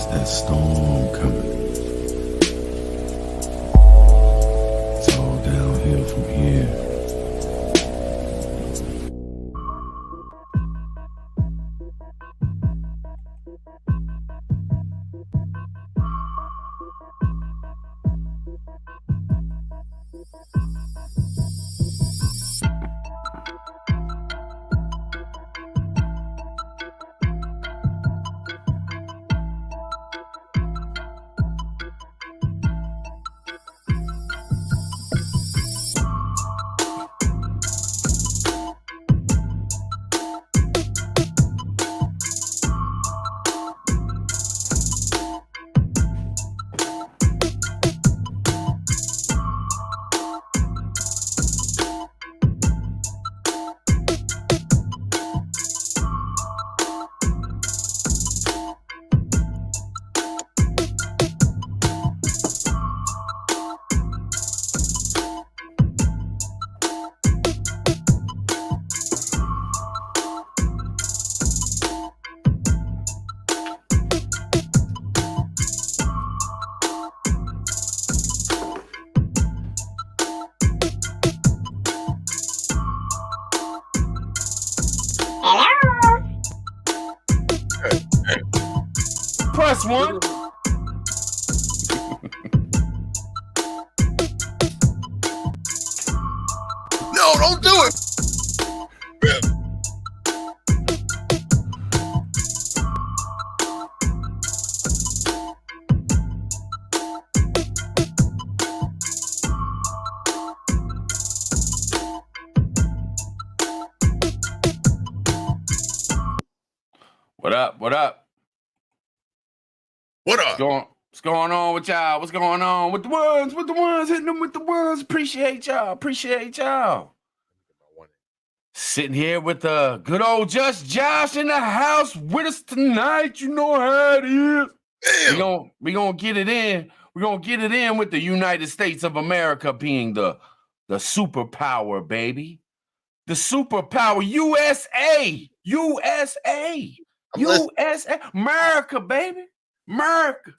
that storm coming. It's all downhill from here. Press one. No, don't do it. What up? What up? What up? What's going on with y'all? What's going on with the ones? With the ones? Hitting them with the ones. Appreciate y'all. Appreciate y'all. Sitting here with the good old Just Josh in the house with us tonight. You know how it is. Damn. We gonna get it in. We're gonna get it in with the United States of America being the superpower, baby. The superpower, USA. America, baby. America.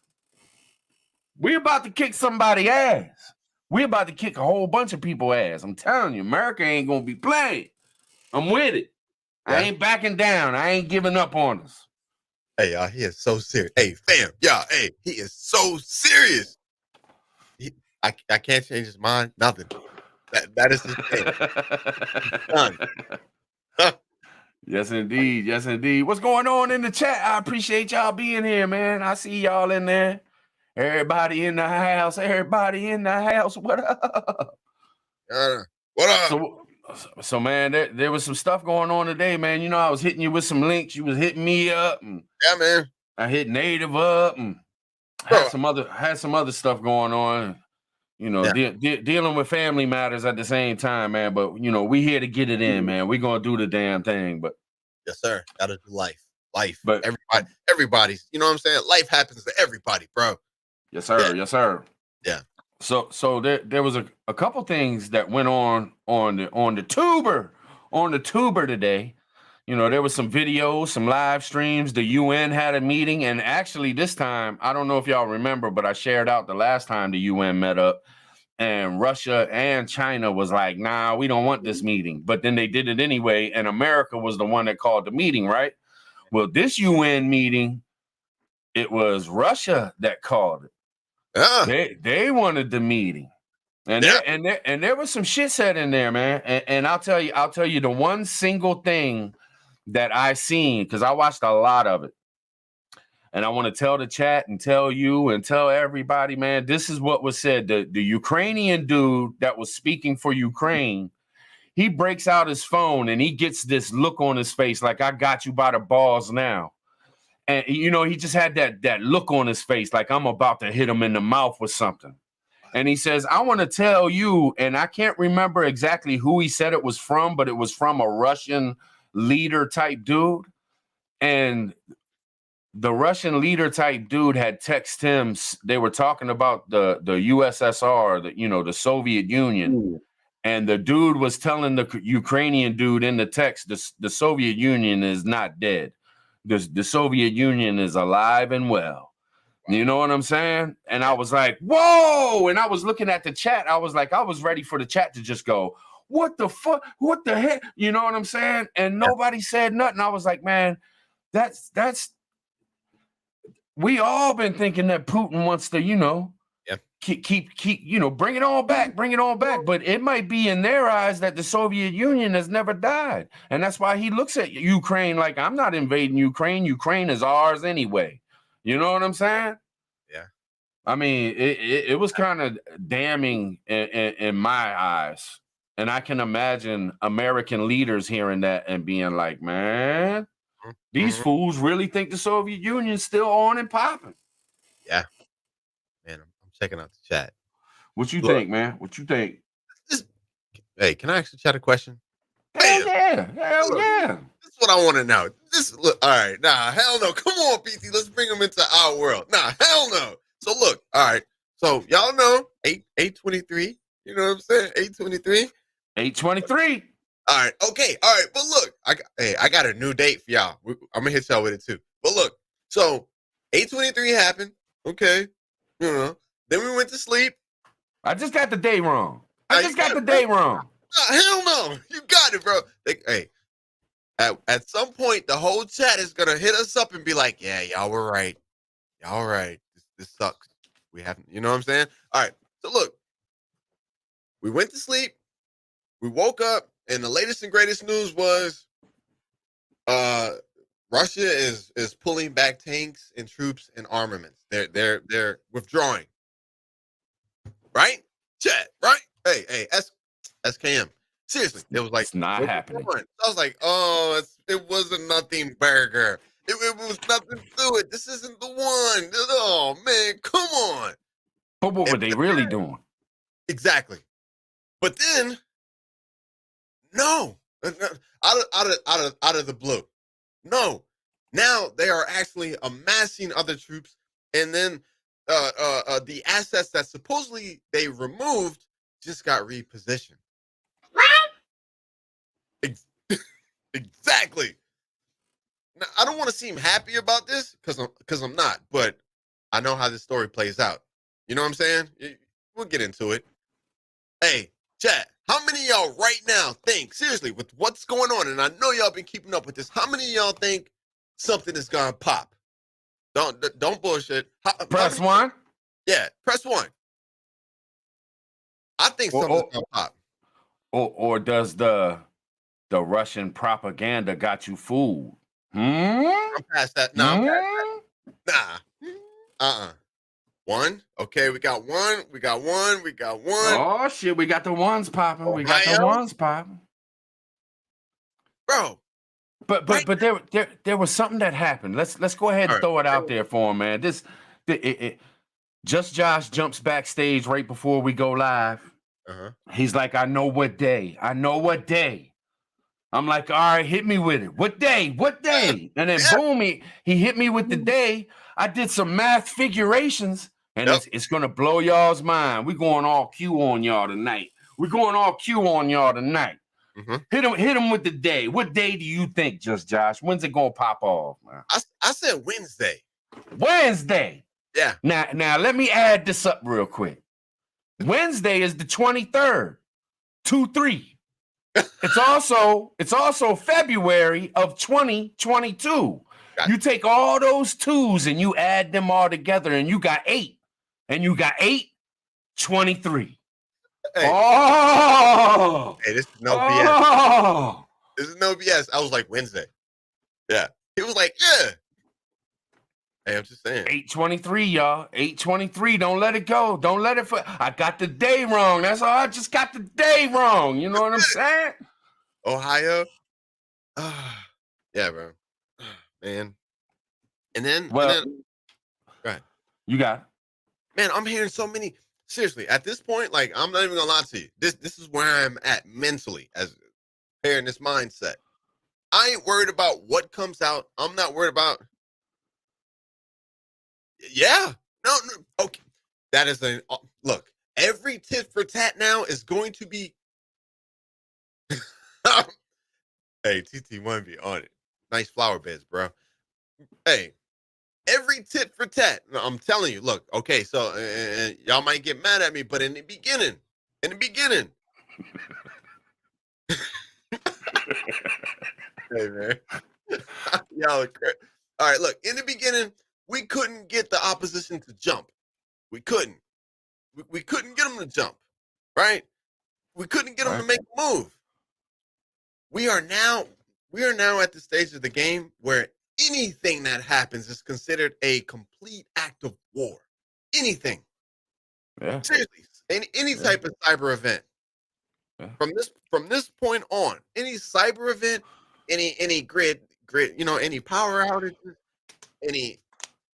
We're about to kick somebody's ass. We're about to kick a whole bunch of people's ass. I'm telling you, America ain't gonna be playing. I'm with it. Yeah. I ain't backing down. I ain't giving up on us. Hey, y'all, he is so serious. Hey, fam, y'all, hey, he is so serious. I can't change his mind. Nothing. That is his thing. Done. Yes, indeed. Yes, indeed. What's going on in the chat? I appreciate y'all being here, man. I see y'all in there. Everybody in the house. Everybody in the house. What up? What up? So man, there was some stuff going on today, man. You know, I was hitting you with some links. You was hitting me up. And yeah, man. I hit Native up and had some other stuff going on. You know, dealing with family matters at the same time, man. But, you know, we here to get it in, man. We're going to do the damn thing. But yes, sir. Got to do life. But everybody's, you know what I'm saying? Life happens to everybody, bro. Yes, sir. Yeah. Yes, sir. Yeah. So there was a couple things that went on the tuber today. You know, there was some videos, some live streams. The UN had a meeting, and actually this time, I don't know if y'all remember, but I shared out the last time the UN met up, and Russia and China was like, nah, we don't want this meeting. But then they did it anyway, and America was the one that called the meeting, right? Well, this UN meeting, it was Russia that called it. They wanted the meeting. And there was some shit said in there, man. And I'll tell you the one single thing that I seen, because I watched a lot of it. And I want to tell the chat and tell you and tell everybody, man, this is what was said. The Ukrainian dude that was speaking for Ukraine, he breaks out his phone and he gets this look on his face like, I got you by the balls now. And, you know, he just had that look on his face like I'm about to hit him in the mouth with something. And he says, I want to tell you, and I can't remember exactly who he said it was from, but it was from a Russian leader type dude. And the Russian leader type dude had texted him. They were talking about the USSR, the Soviet Union. Ooh. And the dude was telling the Ukrainian dude in the text, the Soviet Union is not dead. The Soviet Union is alive and well. You know what I'm saying? And I was like, whoa. And I was looking at the chat. I was like, I was ready for the chat to just go, what the fuck? What the heck? You know what I'm saying? And nobody said nothing. I was like, man, that's we all been thinking that Putin wants to, keep, bring it all back. But it might be in their eyes that the Soviet Union has never died. And that's why he looks at Ukraine like, I'm not invading Ukraine. Ukraine is ours anyway. You know what I'm saying? Yeah. I mean, it was kind of damning in my eyes. And I can imagine American leaders hearing that and being like, man, these fools really think the Soviet Union's still on and popping. Yeah. Man, I'm checking out the chat. What you think, man? What you think? Hey, can I actually chat a question? Hell yeah. Hell yeah. This is what I want to know. All right. Nah, hell no. Come on, PT. Let's bring them into our world. Nah, hell no. So look, all right. So y'all know 823. You know what I'm saying? 823. 823. All right. Okay. All right. But look, I got a new date for y'all. I'm gonna hit y'all with it too. But look, so 823 happened. Okay. Then we went to sleep. I just got the day wrong. Hell no. You got it, bro. Hey, at some point, the whole chat is gonna hit us up and be like, "Yeah, y'all were right. Y'all right. This sucks. We haven't." You know what I'm saying? All right. So look, we went to sleep. We woke up, and the latest and greatest news was, Russia is pulling back tanks and troops and armaments. They're withdrawing. Right? Chat. Right? Hey, SKM. Seriously, it was like, it's not happening. I was like, oh, it was a nothing burger. It was nothing to it. This isn't the one. Oh man, come on. But what were they really doing? Exactly. But then, no, out of the blue, no. Now they are actually amassing other troops, and then the assets that supposedly they removed just got repositioned. Exactly. Now, I don't want to seem happy about this because I'm not, but I know how this story plays out. You know what I'm saying? We'll get into it. Hey, chat, how many of y'all right now think, seriously, with what's going on, and I know y'all been keeping up with this, how many of y'all think something is gonna pop? Don't bullshit. Press one? Yeah, press one. I think something's gonna pop. Or does the Russian propaganda got you fooled? I'm past that. No, I'm past that. Nah. One. Okay, we got one. Oh shit, we got the ones popping. Ohio. We got the ones popping. Bro. But there was something that happened. Let's go ahead and throw it out there for him, man. Just Josh jumps backstage right before we go live. He's like, I know what day. I'm like, all right, hit me with it. What day? And then boom, he hit me with the day. I did some math figurations, and it's gonna blow y'all's mind. We're going all Q on y'all tonight. Hit him with the day. What day do you think, Just Josh? When's it gonna pop off, man? I said Wednesday. Wednesday. Yeah. Now let me add this up real quick. Wednesday is the 23rd. 2-3. It's also February of 2022. Gotcha. You take all those twos and you add them all together, and you got 8. And you got 8, 23. Hey. Oh, hey, this is no BS. This is no BS. I was like, Wednesday. Yeah. He was like, yeah. Hey, I'm just saying. 823, y'all. 823. Don't let it go. Don't let it. I got the day wrong. That's all. I just got the day wrong. You know what I'm saying? Ohio. Yeah, bro. Man. And then, go ahead. You got it. Man, I'm hearing so many. Seriously, at this point, like, I'm not even gonna lie to you. This is where I'm at mentally as preparedness mindset. I ain't worried about what comes out. I'm not worried about. Yeah. No. Okay. That is look. Every tit for tat now is going to be. Hey, TT1 be on it. Nice flower beds, bro. Hey, every tit for tat. I'm telling you, look, okay, so y'all might get mad at me, but in the beginning, hey man, y'all are crazy. All right, look, in the beginning, we couldn't get the opposition to jump. We couldn't. We couldn't get them to jump, right? We couldn't get them to Right. make a move. We are now at the stage of the game where anything that happens is considered a complete act of war. Anything. Yeah. Seriously, any Yeah. type of cyber event. Yeah. From this point on, any cyber event, any grid, any power outages,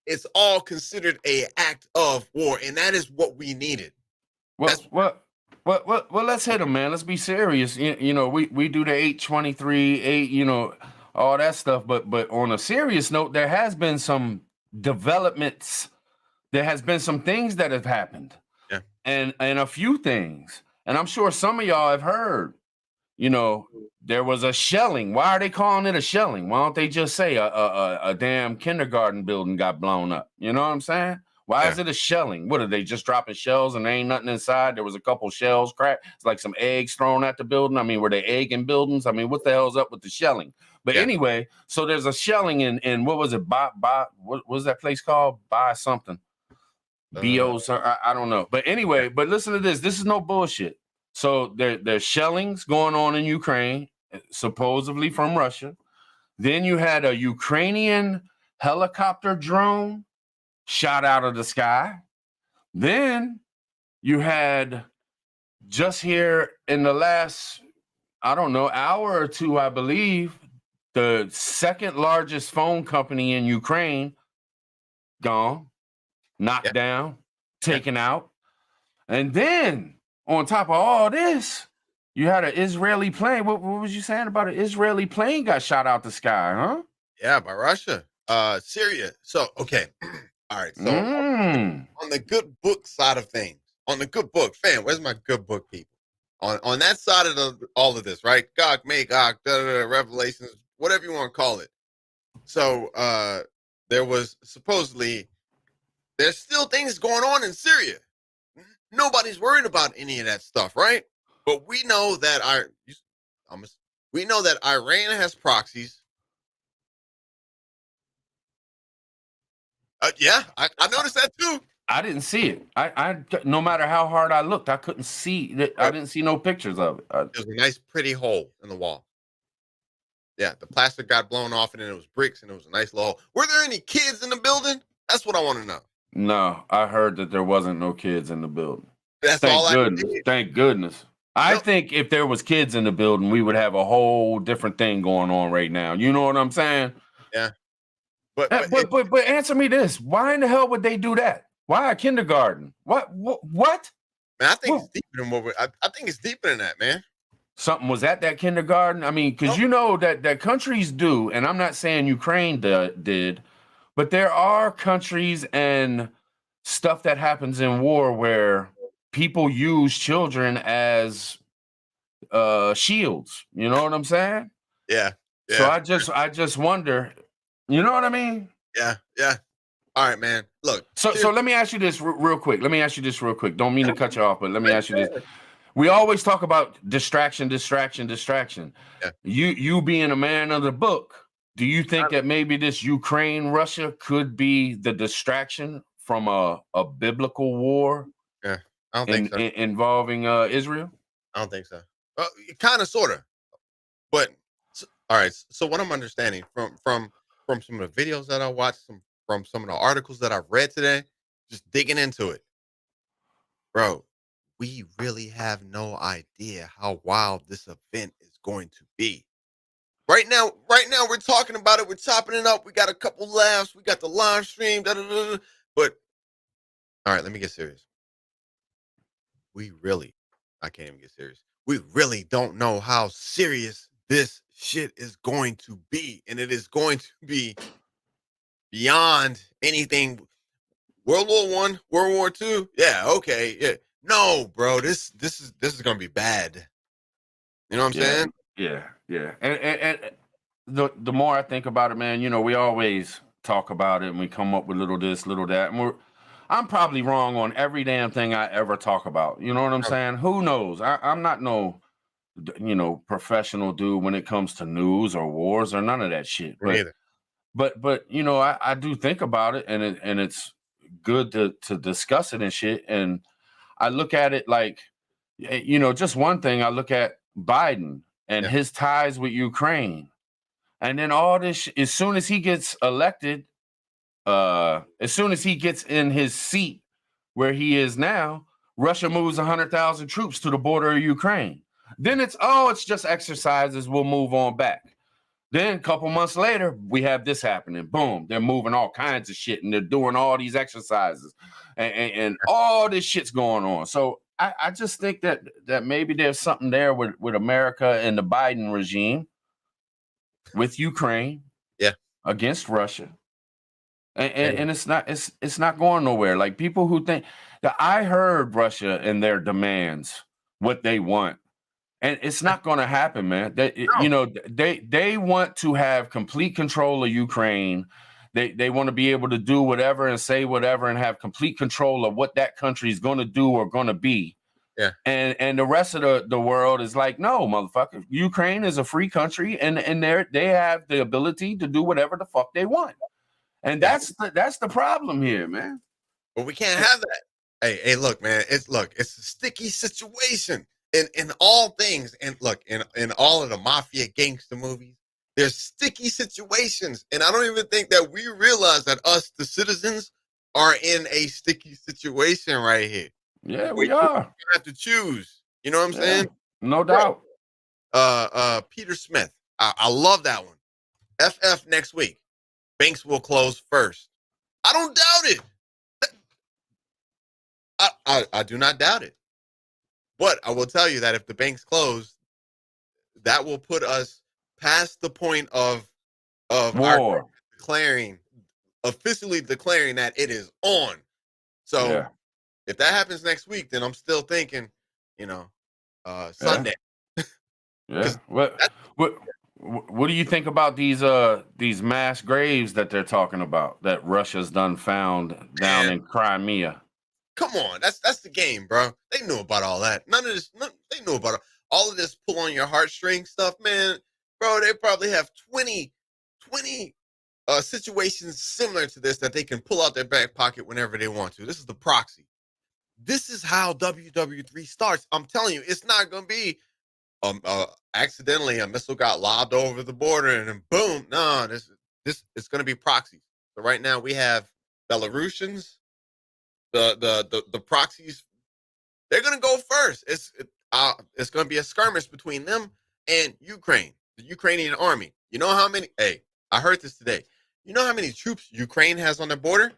it's all considered a act of war, and that is what we needed. Well, let's hit them, man. Let's be serious. We do the 823, 8, all that stuff. But on a serious note, there has been some developments. There has been some things that have happened, Yeah. and a few things. And I'm sure some of y'all have heard. There was a shelling. Why are they calling it a shelling? Why don't they just say a damn kindergarten building got blown up? You know what I'm saying? Why is it a shelling? What are they just dropping shells and there ain't nothing inside? There was a couple shells cracked. It's like some eggs thrown at the building. I mean, were they egging buildings? I mean, what the hell's up with the shelling? But anyway, so there's a shelling in what was it? What was that place called? By something. BOs. I don't know. But anyway, but listen to this. This is no bullshit. So there's shellings going on in Ukraine, supposedly from Russia. Then you had a Ukrainian helicopter drone shot out of the sky. Then you had just here in the last, I don't know, hour or two, I believe, the second largest phone company in Ukraine gone, knocked down, taken out. And then on top of all this, you had an Israeli plane. What was you saying about an Israeli plane got shot out the sky, huh? Yeah, by Russia. Syria. So, okay. All right. So on the good book side of things, on the good book, fam, where's my good book people? On that side of all of this, right? Gog, Magog, Revelations, whatever you want to call it. So there was supposedly, there's still things going on in Syria. Nobody's worried about any of that stuff, right? But we know that Iran has proxies. I noticed that too. I didn't see it. I no matter how hard I looked, I couldn't see that. I didn't see no pictures of it. There's a nice, pretty hole in the wall. Yeah, the plastic got blown off, and then it was bricks, and it was a nice little hole. Were there any kids in the building? That's what I want to know. No, I heard that there wasn't no kids in the building. That's Thank all goodness. I did. Thank goodness. I think if there was kids in the building, we would have a whole different thing going on right now. You know what I'm saying? Yeah. But answer me this: why in the hell would they do that? Why a kindergarten? What? Man, I think it's deeper than what I think it's deeper than that, man. Something was at that kindergarten. I mean, because you know that countries do, and I'm not saying Ukraine did, but there are countries and stuff that happens in war where people use children as shields. You know what I'm saying? Yeah. So I just wonder. You know what I mean? Yeah. All right, man. Look. So let me ask you this real quick. Don't mean to cut you off, but let me ask you this. We always talk about distraction. Yeah. You being a man of the book, do you think that maybe this Ukraine-Russia could be the distraction from a biblical war? Yeah, I don't think so. Involving Israel? I don't think so. Kind of, sort of. But all right. So what I'm understanding from some of the videos that I watched, from some of the articles that I've read today, just digging into it, bro, we really have no idea how wild this event is going to be. Right now, we're talking about it. We're chopping it up. We got a couple laughs. We got the live stream. But all right, let me get serious. I can't even get serious. We really don't know how serious this shit is going to be, and it is going to be beyond anything. World War I, World War II, yeah, okay, yeah. No, bro, this is gonna be bad. You know what I'm saying? Yeah. And the more I think about it, man, we always talk about it and we come up with little this, little that. And I'm probably wrong on every damn thing I ever talk about. You know what I'm saying? Who knows? I'm not no, professional dude when it comes to news or wars or none of that shit. But I do think about it, and it's good to discuss it and shit. And I look at it like, just one thing. I look at Biden and his ties with Ukraine, and then all this. As soon as he gets elected, as soon as he gets in his seat where he is now, Russia moves 100,000 troops to the border of Ukraine. Then it's just exercises. We'll move on back. Then a couple months later, we have this happening. Boom, they're moving all kinds of shit and they're doing all these exercises and all this shit's going on. So I just think that maybe there's something there with America and the Biden regime with Ukraine against Russia. And it's not going nowhere. Like people who think that I heard Russia and their demands, what they want. And it's not going to happen, man. They want to have complete control of Ukraine. They want to be able to do whatever and say whatever and have complete control of what that country is going to do or going to be. Yeah. And the rest of the world is like, no, motherfucker. Ukraine is a free country, and they have the ability to do whatever the fuck they want. And that's the problem here, man. But we can't have that. Hey, look, man. It's a sticky situation. In all things, and look, in all of the mafia gangster movies, there's sticky situations. And I don't even think that we realize that us, the citizens, are in a sticky situation right here. Yeah, we are. We have to choose. You know what I'm saying? No doubt. Peter Smith. I love that one. FF next week. Banks will close first. I don't doubt it. I do not doubt it. But I will tell you that if the banks close, that will put us past the point of war, officially declaring that it is on. So if that happens next week, then I'm still thinking, Sunday. Yeah. What do you think about these mass graves that they're talking about that Russia's done found down in Crimea? Come on, that's the game, bro. They knew about all that. They knew about all of this pull on your heartstring stuff, man. Bro, they probably have 20 situations similar to this that they can pull out their back pocket whenever they want to. This is the proxy. This is how WW3 starts. I'm telling you, it's not going to be accidentally a missile got lobbed over the border and then boom. No, this it's going to be proxies. So right now we have Belarusians. The proxies, they're gonna go first. It's gonna be a skirmish between them and Ukraine, the Ukrainian army. You know how many? Hey, I heard this today. You know how many troops Ukraine has on their border?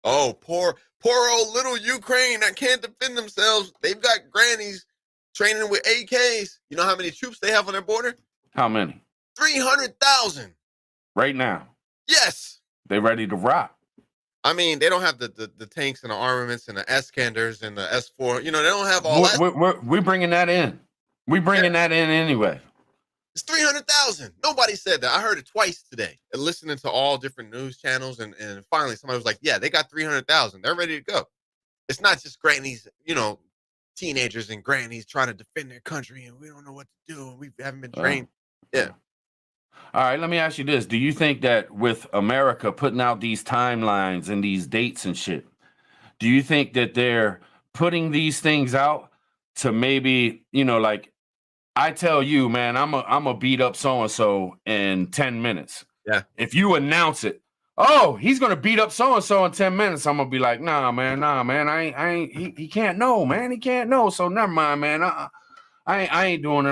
Oh, poor old little Ukraine that can't defend themselves. They've got grannies training with AKs. You know how many troops they have on their border? How many? 300,000 right now. Yes, they ready to rock. I mean, they don't have the tanks and the armaments and the S-Scanders and the S4. They don't have all that. We're bringing that in. We're bringing that in anyway. It's 300,000. Nobody said that. I heard it twice today. And listening to all different news channels, and finally somebody was like, "Yeah, they got 300,000. They're ready to go." It's not just grannies, teenagers and grannies trying to defend their country, and we don't know what to do, and we haven't been trained. Yeah. All right, let me ask you this. Do you think that with America putting out these timelines and these dates and shit, do you think that they're putting these things out to maybe, like I tell you, man, I'm a beat up so-and-so in 10 minutes. Yeah. If you announce it, oh, he's going to beat up so-and-so in 10 minutes, I'm going to be like, nah, man, I ain't, he can't know, man. He can't know. So never mind, man. I ain't doing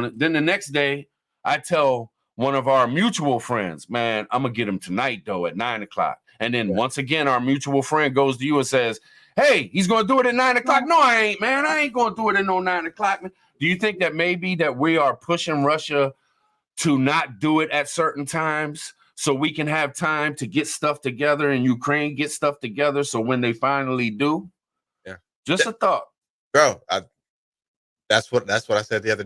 it. Then the next day I tell one of our mutual friends, man, I'm gonna get him tonight though at 9:00. And then once again, our mutual friend goes to you and says, hey, he's gonna do it at 9:00. No, I ain't, man. I ain't gonna do it at no 9:00. Man. Do you think that maybe that we are pushing Russia to not do it at certain times so we can have time to get stuff together and Ukraine get stuff together so when they finally do? Yeah. Just a thought. Bro, that's what I said the other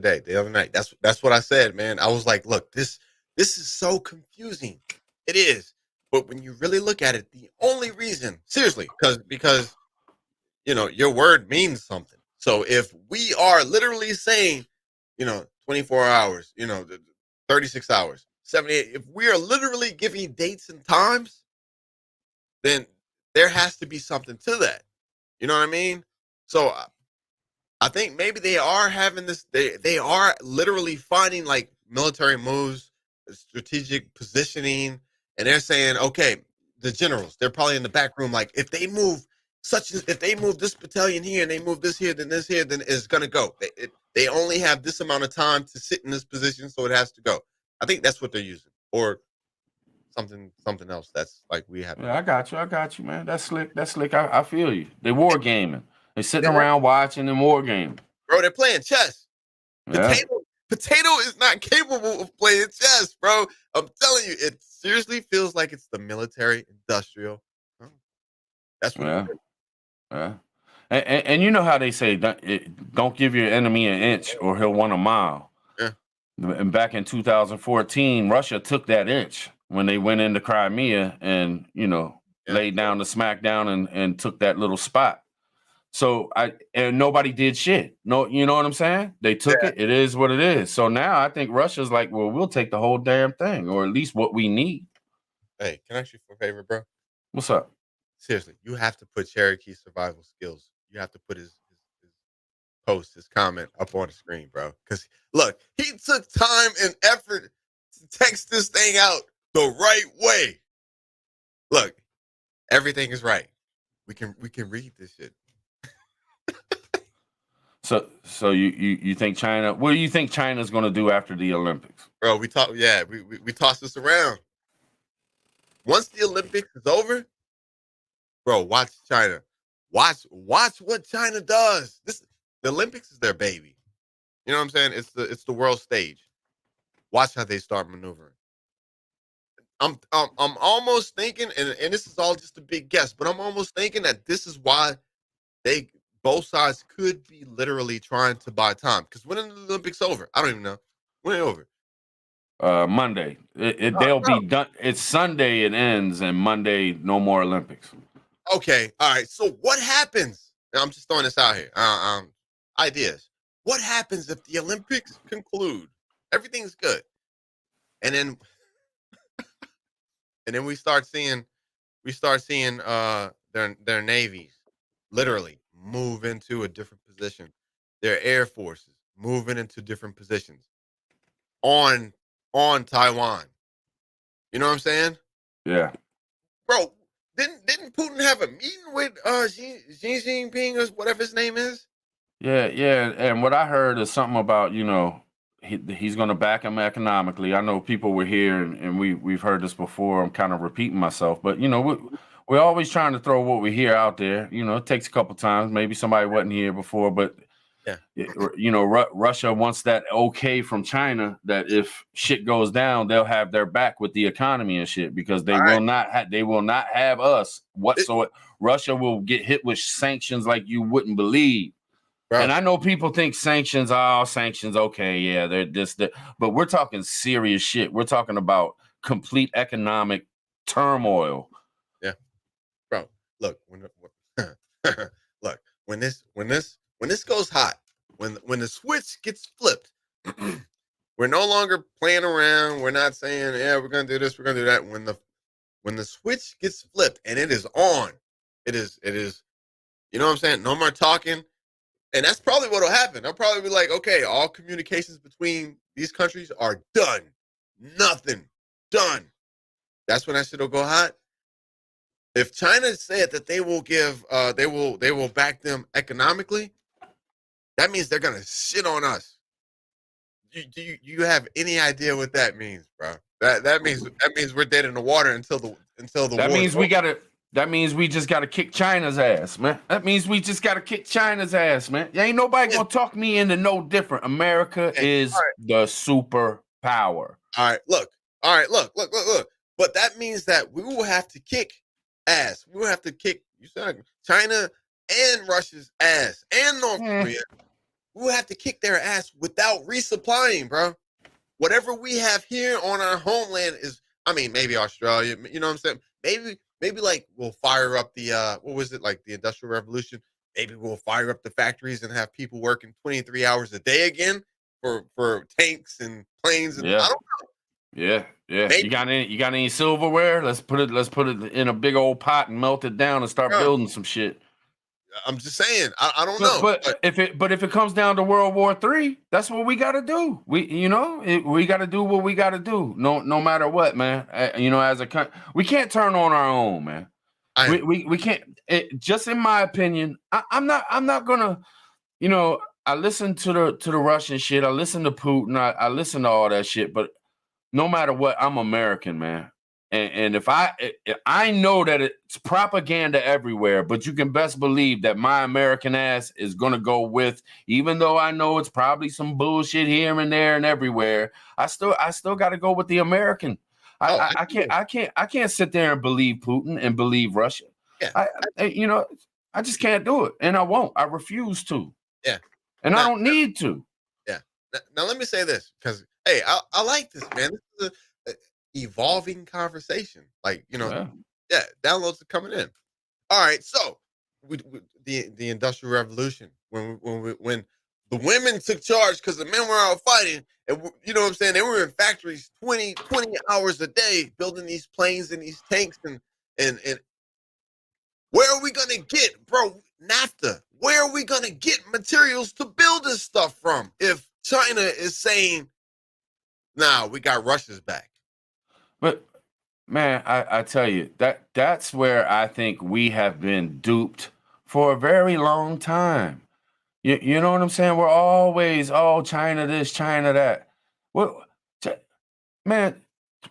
night. That's what I said, man. I was like, look, this is so confusing. It is. But when you really look at it, the only reason, seriously, because your word means something. So if we are literally saying, 24 hours, 36 hours, 78, if we are literally giving dates and times, then there has to be something to that. You know what I mean? So I think maybe they are having this. They are literally finding like military moves, strategic positioning, and they're saying, okay, the generals, they're probably in the back room, like if they move if they move this battalion here and they move this here, then this here, then it's gonna go. They only have this amount of time to sit in this position, so it has to go. I think that's what they're using, or something else. That's like we have. Yeah, I got you, man. That's slick. That's slick. I feel you. They war gaming. They sitting Yeah. around watching and war gaming. Bro, they're playing chess. Yeah. Potato is not capable of playing chess, bro. I'm telling you, it seriously feels like it's the military industrial. That's what. Yeah. Yeah. And you know how they say, don't give your enemy an inch or he'll want a mile. Yeah. And back in 2014, Russia took that inch when they went into Crimea and, laid down the smackdown and took that little spot. So and nobody did shit. No, you know what I'm saying? They took it. It is what it is. So now I think Russia's like, well, we'll take the whole damn thing, or at least what we need. Hey, can I ask you for a favor, bro? What's up? Seriously, you have to put Cherokee's survival skills. You have to put his post, his comment up on the screen, bro. Because look, he took time and effort to text this thing out the right way. Look, everything is right. We can read this shit. So you think China? What do you think China's going to do after the Olympics? Bro, we tossed this around. Once the Olympics is over, bro, watch China. Watch what China does. The Olympics is their baby. You know what I'm saying? It's the world stage. Watch how they start maneuvering. I'm almost thinking, and this is all just a big guess, but I'm almost thinking that this is why both sides could be literally trying to buy time. Because when are the Olympics over? I don't even know. When are they over? Monday. They'll be done. It's Sunday. It ends, and Monday no more Olympics. Okay, all right. So what happens? And I'm just throwing this out here. Ideas. What happens if the Olympics conclude? Everything's good, and then we start seeing their navies literally move into a different position. Their air forces moving into different positions on Taiwan. You know what I'm saying? Yeah. Bro, didn't Putin have a meeting with Xi Jinping or whatever his name is? Yeah. And what I heard is something about, he's going to back him economically. I know people were here and we've heard this before. I'm kind of repeating myself, but we're always trying to throw what we hear out there. It takes a couple times. Maybe somebody wasn't here before, but Russia wants that okay from China that if shit goes down, they'll have their back with the economy and shit because they will not have us whatsoever. Russia will get hit with sanctions like you wouldn't believe. Bro. And I know people think sanctions, okay, yeah, they're this, that, but we're talking serious shit. We're talking about complete economic turmoil. Yeah, bro. Look, when this goes hot, when the switch gets flipped, we're no longer playing around. We're not saying, yeah, we're gonna do this, we're gonna do that. When the switch gets flipped and it is on, it is. You know what I'm saying? No more talking. And that's probably what will happen. They'll probably be like, okay, all communications between these countries are done. Nothing. Done. That's when that shit will go hot. If China said that they will give, they will back them economically, that means they're gonna shit on us. Do you have any idea what that means, bro? That means we're dead in the water until the that war. Means we gotta. That means we just got to kick China's ass, man. That means we just got to kick China's ass, man. Ain't nobody going to talk me into no different. America is the superpower. All right, look. But that means that we will have to kick ass. We will have to kick China and Russia's ass and North Korea. We will have to kick their ass without resupplying, bro. Whatever we have here on our homeland is I mean, maybe Australia. You know what I'm saying? Maybe like we'll fire up the what was it, like the Industrial Revolution? Maybe we'll fire up the factories and have people working 23 hours a day again for tanks and planes, and I Yeah. don't Yeah. maybe. You got any silverware? Let's put it in a big old pot and melt it down and start Yeah, building some shit. I'm just saying. I don't know. But if it comes down to World War III, that's what we got to do. We got to do what we got to do. No matter what, man. As a country, we can't turn on our own, man. I We can't. Just in my opinion, I'm not gonna. I listen to the Russian shit. I listen to Putin. I listen to all that shit. But no matter what, I'm American, man. And if I know that it's propaganda everywhere, but you can best believe that my American ass is gonna go with, even though I know it's probably some bullshit here and there and everywhere. I still got to go with the American. I can't sit there and believe Putin and believe Russia. yeah, I just can't do it, and I won't. I refuse to, yeah. and Now, I don't need to. yeah. Now let me say this, because hey, I like this, man. This is a evolving conversation. Like, Yeah. downloads are coming in. All right, so the Industrial Revolution, when the women took charge because the men were out fighting, and you know what I'm saying, they were in factories 20 hours a day building these planes and these tanks, and where are we gonna get, bro, NAFTA? Where are we gonna get materials to build this stuff from if China is saying, nah, we got Russia's back? But man, I tell you, that's where I think we have been duped for a very long time. You know what I'm saying? We're always, oh, China this, China that. What, man,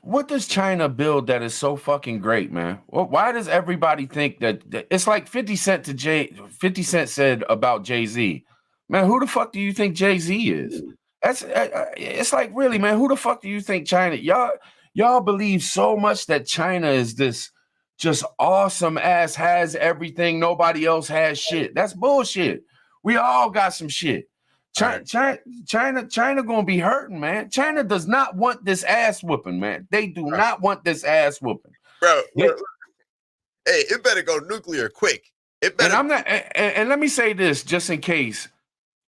what does China build that is so fucking great, man? Why does everybody think that it's like 50 Cent 50 Cent said about Jay-Z? Man, who the fuck do you think Jay-Z is? It's like, really, man, who the fuck do you think China? Y'all believe so much that China is this just awesome ass, has everything, nobody else has shit. That's bullshit. We all got some shit. China gonna be hurting, man. China does not want this ass whooping, man. They do not want this ass whooping, bro. Hey, it better go nuclear quick. It better. And I'm not. And let me say this, just in case,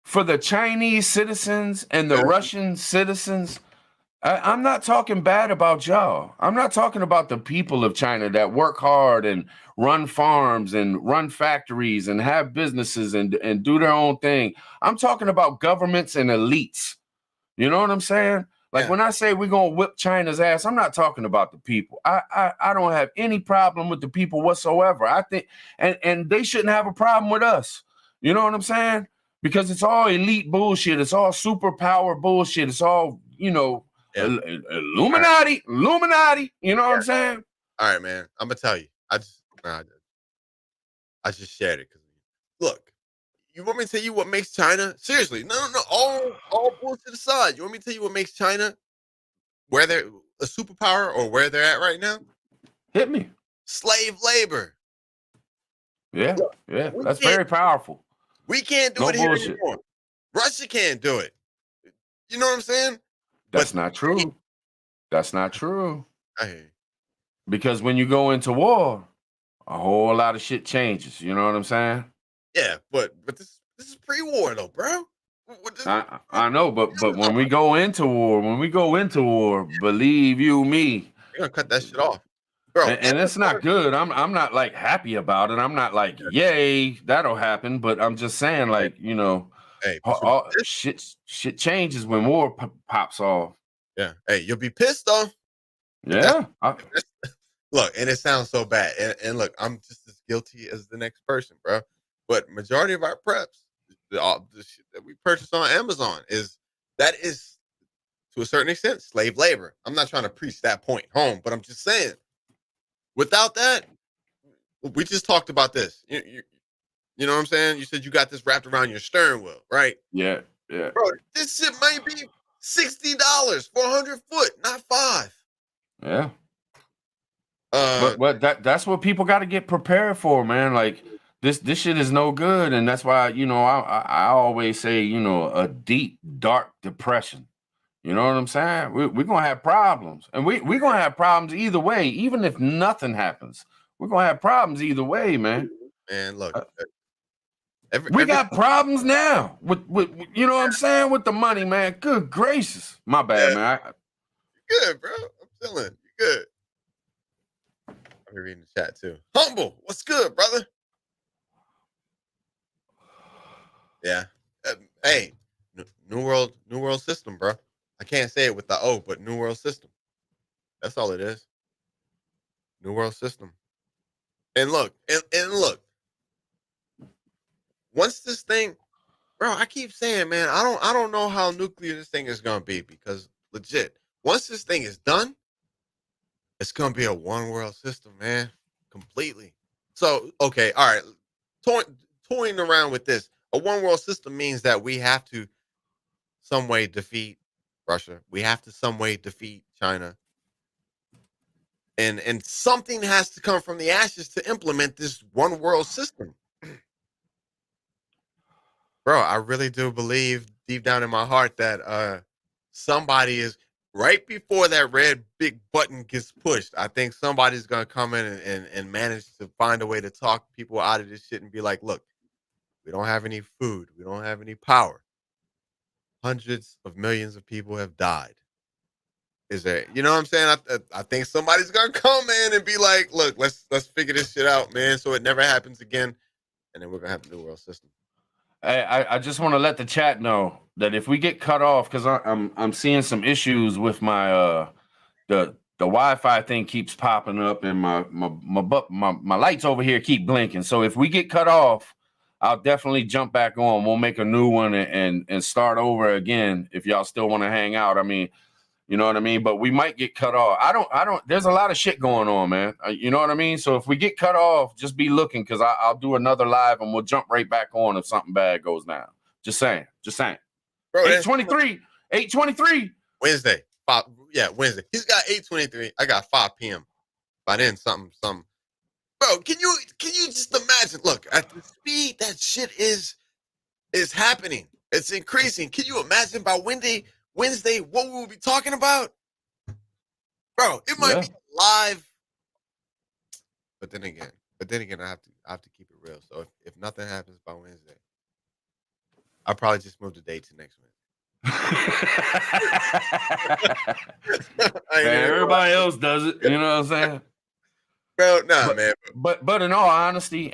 for the Chinese citizens and the Russian citizens, I'm not talking bad about y'all. I'm not talking about the people of China that work hard and run farms and run factories and have businesses and do their own thing. I'm talking about governments and elites. You know what I'm saying? Like when I say we're gonna whip China's ass, I'm not talking about the people. I don't have any problem with the people whatsoever. I think and they shouldn't have a problem with us. You know what I'm saying? Because it's all elite bullshit. It's all superpower bullshit. It's all, Illuminati. You know what I'm saying? All right, man. I'm gonna tell you. I just shared it because look, you want me to tell you what makes China? Seriously, no. All bullshit aside, you want me to tell you what makes China where they're a superpower or where they're at right now? Hit me. Slave labor. Yeah, that's very powerful. We can't do it here anymore. Russia can't do it. You know what I'm saying? That's not true. That's not true. I hear you. Because when you go into war, a whole lot of shit changes. You know what I'm saying? Yeah, but this is pre-war though, bro. I know, but when we go into war, believe you me, you're gonna cut that shit off, bro. And it's not good. I'm not like happy about it. I'm not like, yay, that'll happen. But I'm just saying, like, hey, shit changes when war pops off. Yeah. Hey, you'll be pissed though. Yeah. Look, and it sounds so bad. And look, I'm just as guilty as the next person, bro. But majority of our preps, the shit that we purchase on Amazon is to a certain extent slave labor. I'm not trying to preach that point home, but I'm just saying, without that, we just talked about this. You know what I'm saying? You said you got this wrapped around your steering wheel, right? Yeah. Bro, this shit might be $60 for 100 foot, not $5. Yeah. But that's what people got to get prepared for, man. Like this shit is no good, and that's why I always say a deep dark depression. You know what I'm saying? We're going to have problems. And we're going to have problems either way. Even if nothing happens, we're going to have problems either way, man. Man, look. We got problems now with you know what I'm saying, with the money, man. Good gracious. My bad, man. Good, bro. I'm chilling. You good. I'll be reading the chat too. Humble, what's good, brother? Yeah. Hey, new world system, bro. I can't say it with the O, but new world system. That's all it is. New world system. And look, and look. Once this thing, bro, I keep saying, man, I don't know how nuclear this thing is gonna be, because legit, once this thing is done, it's gonna be a one world system, man, completely. So, okay, all right, toying around with this, a one world system means that we have to some way defeat Russia. We have to some way defeat China, and something has to come from the ashes to implement this one world system. Bro, I really do believe deep down in my heart that somebody is right before that red big button gets pushed. I think somebody's gonna come in and manage to find a way to talk people out of this shit and be like, look, we don't have any food, we don't have any power. Hundreds of millions of people have died. Is there, you know what I'm saying? I think somebody's gonna come in and be like, look, let's figure this shit out, man, so it never happens again. And then we're gonna have the new world system. I just want to let the chat know that if we get cut off, because I'm seeing some issues with my the Wi-Fi thing keeps popping up, and my lights over here keep blinking. So if we get cut off, I'll definitely jump back on. We'll make a new one and start over again if y'all still want to hang out. I mean, you know what I mean? But we might get cut off. I don't, there's a lot of shit going on, man. You know what I mean? So if we get cut off, just be looking, because I'll do another live and we'll jump right back on if something bad goes down. Just saying. Bro, 8:23. Wednesday. Wednesday. He's got 8:23. I got 5 p.m. By then, something. Bro, can you just imagine? Look, at the speed that shit is happening, it's increasing. Can you imagine by Wednesday what we will be talking about? Bro, it might be live. But then again, I have to keep it real. So if nothing happens by Wednesday, I'll probably just move the date to next Wednesday. Everybody else does it. You know what I'm saying? Bro, nah, man. But in all honesty,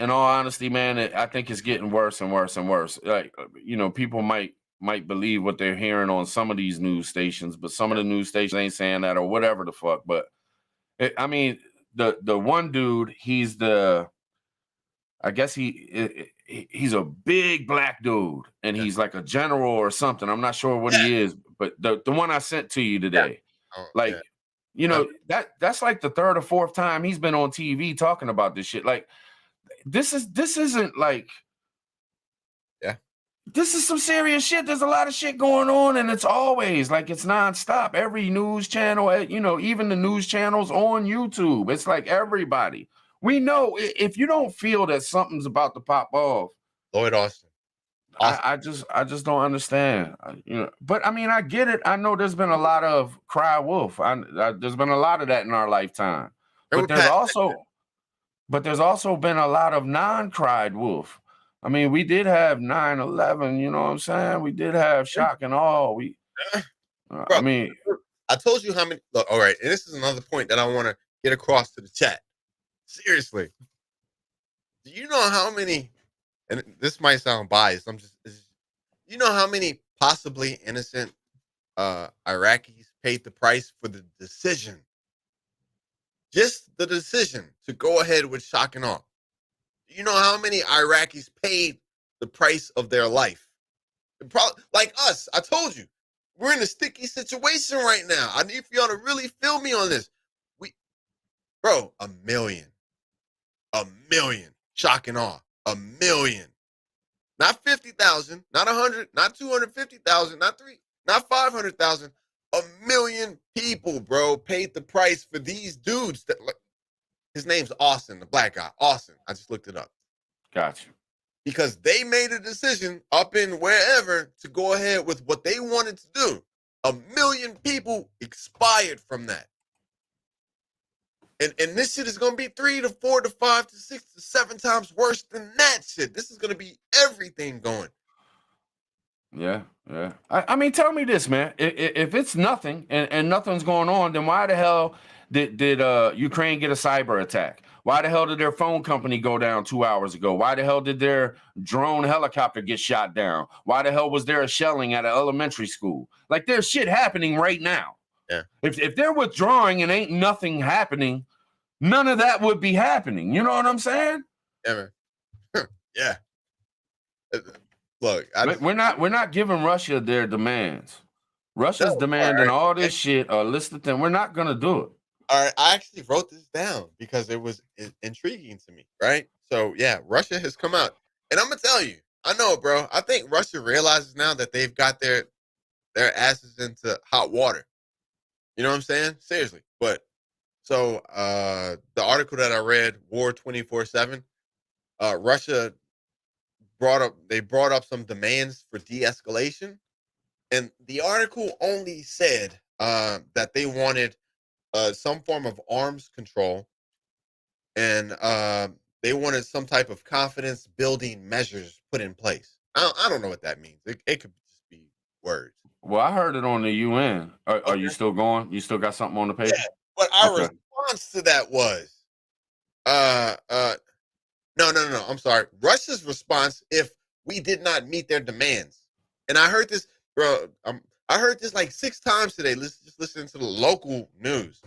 man, I think it's getting worse and worse and worse. Like, you know, people might believe what they're hearing on some of these news stations, but some of the news stations ain't saying that, or whatever the fuck. But I mean, the one dude, I guess he's a big black dude, and he's like a general or something. I'm not sure what he is, but the one I sent to you today, you know, that's like the third or fourth time he's been on TV talking about this shit. Like, this isn't like, this is some serious shit. There's a lot of shit going on, and it's always like, it's nonstop. Every news channel, you know, even the news channels on YouTube, it's like everybody. We know if you don't feel that something's about to pop off. Lloyd Austin. I just don't understand. You know, but I mean, I get it. I know there's been a lot of cry wolf. There's been a lot of that in our lifetime. But there's also been a lot of non-cried wolf. I mean, we did have 9/11, you know what I'm saying? We did have shock and awe. Bro, I mean, I told you how many. Look, all right, and this is another point that I want to get across to the chat. Seriously, do you know how many? And this might sound biased. You know how many possibly innocent Iraqis paid the price for the decision? Just the decision to go ahead with shock and awe. Do you know how many Iraqis paid the price of their life? Like us, I told you, we're in a sticky situation right now. I need for y'all to really feel me on this. Bro, 1 million. 1 million. Shock and awe. 1 million. Not 50,000, not 100, not 250,000, not 500,000. 1 million people, bro, paid the price for these dudes. His name's Austin, the black guy. Austin. I just looked it up. Got you. Because they made a decision up in wherever to go ahead with what they wanted to do. 1 million people expired from that. And this shit is gonna be 3 to 4 to 5 to 6 to 7 times worse than that shit. This is gonna be everything going. Yeah. I mean, tell me this, man. If it's nothing and nothing's going on, then why the hell did Ukraine get a cyber attack? Why the hell did their phone company go down 2 hours ago? Why the hell did their drone helicopter get shot down? Why the hell was there a shelling at an elementary school? Like, there's shit happening right now. Yeah. If they're withdrawing and ain't nothing happening, none of that would be happening. You know what I'm saying? Yeah, man. Yeah. Look, We're not giving Russia their demands. Russia's demanding all this shit, a list of things. We're not gonna do it. All right, I actually wrote this down because it was intriguing to me, right? So yeah, Russia has come out, and I'm gonna tell you, I know, bro. I think Russia realizes now that they've got their asses into hot water. You know what I'm saying? Seriously. But so the article that I read, War 24/7, Russia brought up some demands for de-escalation, and the article only said that they wanted some form of arms control, and they wanted some type of confidence building measures put in place. I don't know what that means. It could just be words. Well, I heard it on the UN. Are you still going? You still got something on the paper? Yeah, but our response to that was, no. I'm sorry. Russia's response, if we did not meet their demands, and I heard this, bro. I heard this like 6 times today. Just listening to the local news.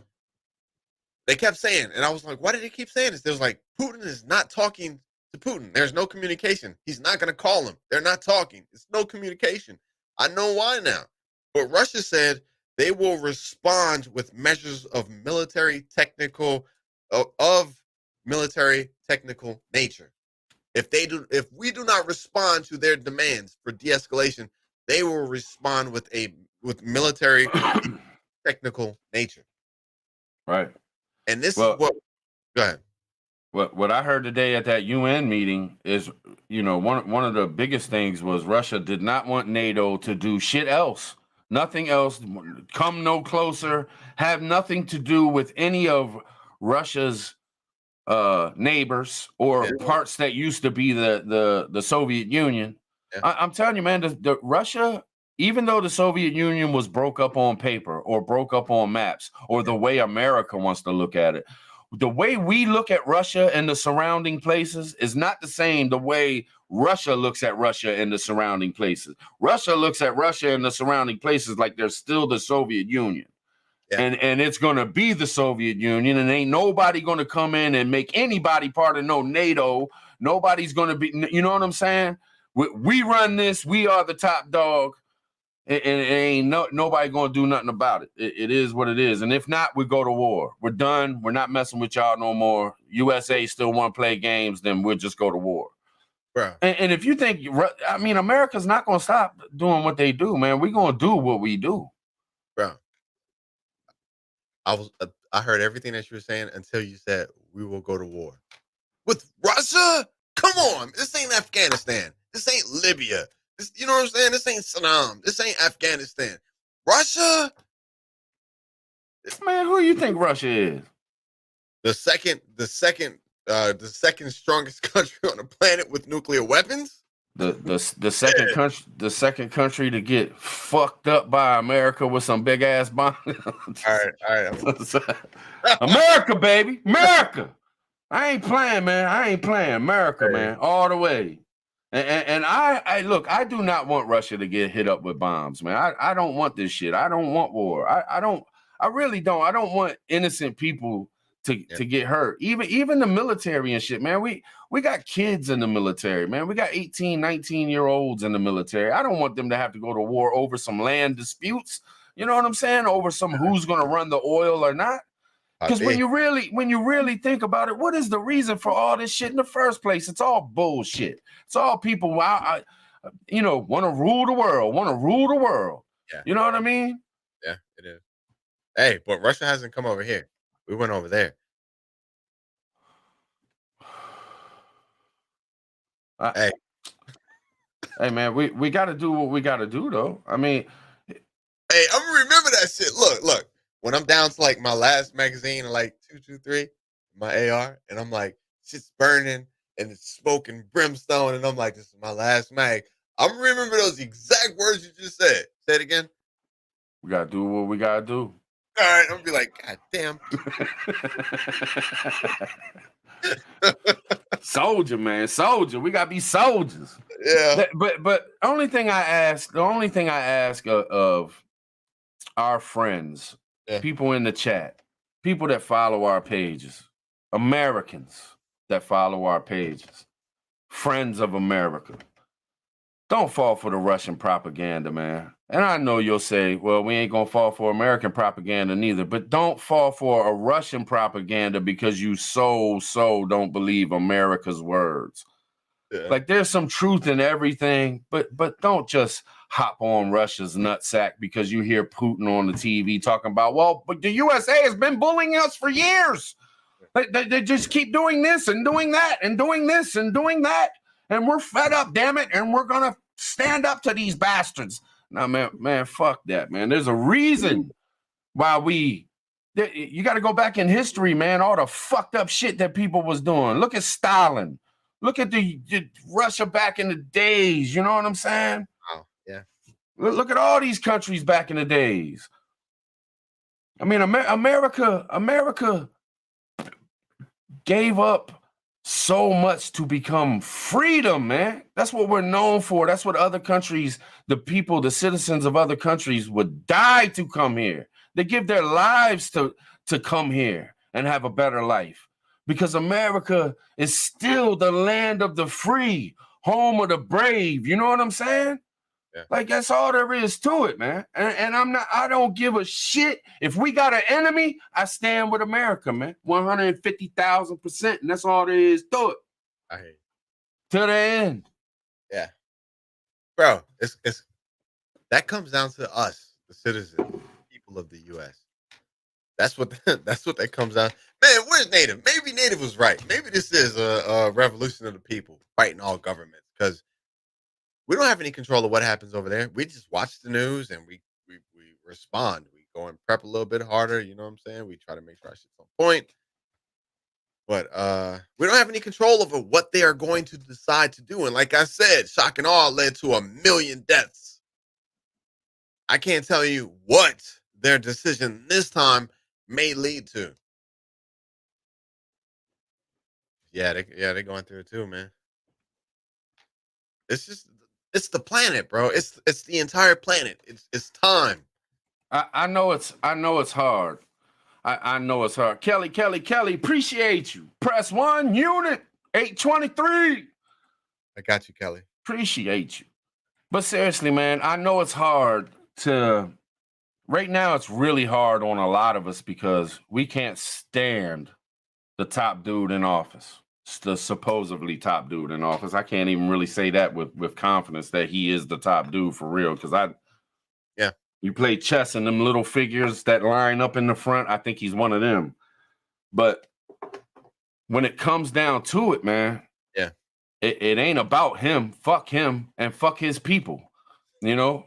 They kept saying, and I was like, why did they keep saying this? They was like, Putin is not talking to Putin. There's no communication. He's not going to call him. They're not talking. It's no communication. I know why now. But Russia said they will respond with measures of military technical nature. If we do not respond to their demands for de-escalation, they will respond with military technical nature. Right. And this is what. Go ahead. What I heard today at that UN meeting is, one of the biggest things was Russia did not want NATO to do shit else, nothing else, come no closer, have nothing to do with any of Russia's neighbors or parts that used to be the Soviet Union. Yeah. I'm telling you, man, the Russia, even though the Soviet Union was broke up on paper or broke up on maps or the way America wants to look at it, the way we look at Russia and the surrounding places is not the same the way Russia looks at Russia and the surrounding places. Russia looks at Russia and the surrounding places like they're still the Soviet Union. Yeah. And it's going to be the Soviet Union, and ain't nobody going to come in and make anybody part of no NATO. Nobody's going to be, you know what I'm saying? We run this. We are the top dog, and ain't nobody going to do nothing about it. It is what it is. And if not, we go to war. We're done. We're not messing with y'all no more. USA still want to play games, then we'll just go to war. Bro. And if you think, I mean, America's not going to stop doing what they do, man. We're going to do what we do. Bro. I heard everything that you were saying until you said we will go to war with Russia. Come on, this ain't Afghanistan. This ain't Libya. This, you know what I'm saying? This ain't Saddam. This ain't Afghanistan. Russia. Man, who you think Russia is? The second strongest country on the planet with nuclear weapons. The second country to get fucked up by America with some big ass bomb. all right. America, baby, America. I ain't playing, man. I ain't playing. America, man, all the way. And I look. I do not want Russia to get hit up with bombs, man. I don't want this shit. I don't want war. I really don't. I don't want innocent people to get hurt. Even the military and shit, man. We got kids in the military, man. We got 18, 19-year-olds in the military. I don't want them to have to go to war over some land disputes. You know what I'm saying? Over some who's going to run the oil or not. Because when you really think about it, what is the reason for all this shit in the first place? It's all bullshit. It's all people, want to rule the world. Yeah. You know what I mean? Yeah, it is. Hey, but Russia hasn't come over here. We went over there. Hey, man, we got to do what we got to do, though. I mean, Hey, I'm gonna remember that shit. Look. When I'm down to like my last magazine, like 223, my AR, and I'm like, shit's burning and it's smoking brimstone, and I'm like, this is my last mag. I'm gonna remember those exact words you just said. Say it again. We gotta do what we gotta do. All right, I'm gonna be like, God damn. Soldier, man, soldier. We gotta be soldiers. Yeah. But the only thing I ask of our friends, Yeah. people in the chat, people that follow our pages, Americans that follow our pages, friends of America, don't fall for the Russian propaganda, man. And I know you'll say, well, we ain't gonna fall for American propaganda neither, but don't fall for a Russian propaganda because you so don't believe America's words. Yeah. Like there's some truth in everything, but don't just hop on Russia's nutsack because you hear Putin on the TV talking about, well, but the USA has been bullying us for years. They just keep doing this and doing that and doing this and doing that. And we're fed up, damn it. And we're going to stand up to these bastards. Now, man, fuck that, man. There's a reason why you got to go back in history, man. All the fucked up shit that people was doing. Look at Stalin. Look at the Russia back in the days. You know what I'm saying? Oh, yeah. Look at all these countries back in the days. I mean, America gave up so much to become freedom, man. That's what we're known for. That's what other countries, the people, the citizens of other countries would die to come here. They give their lives to come here and have a better life because America is still the land of the free, home of the brave. You know what I'm saying? Yeah. Like that's all there is to it, man. And I don't give a shit. If we got an enemy, I stand with America, man. 150,000%. And that's all there is to it. I hate it. To the end. Yeah. Bro, it's that comes down to us, the citizens, people of the US. That's what that comes down. Man, where's Native? Maybe Native was right. Maybe this is a revolution of the people fighting all governments because we don't have any control of what happens over there. We just watch the news and we respond. We go and prep a little bit harder. You know what I'm saying? We try to make sure our shit's on point. But we don't have any control over what they are going to decide to do. And like I said, shock and awe led to 1 million deaths. I can't tell you what their decision this time may lead to. Yeah, they're going through it too, man. It's the planet, bro. It's the entire planet. It's time. I know it's hard. I know it's hard. Kelly, appreciate you. Press 1, unit 823. I got you, Kelly. Appreciate you. But seriously, man, I know it's hard right now it's really hard on a lot of us because we can't stand the top dude in office. The supposedly top dude in office. I can't even really say that with confidence that he is the top dude for real. Because you play chess and them little figures that line up in the front. I think he's one of them. But when it comes down to it, man, it ain't about him. Fuck him and fuck his people. You know,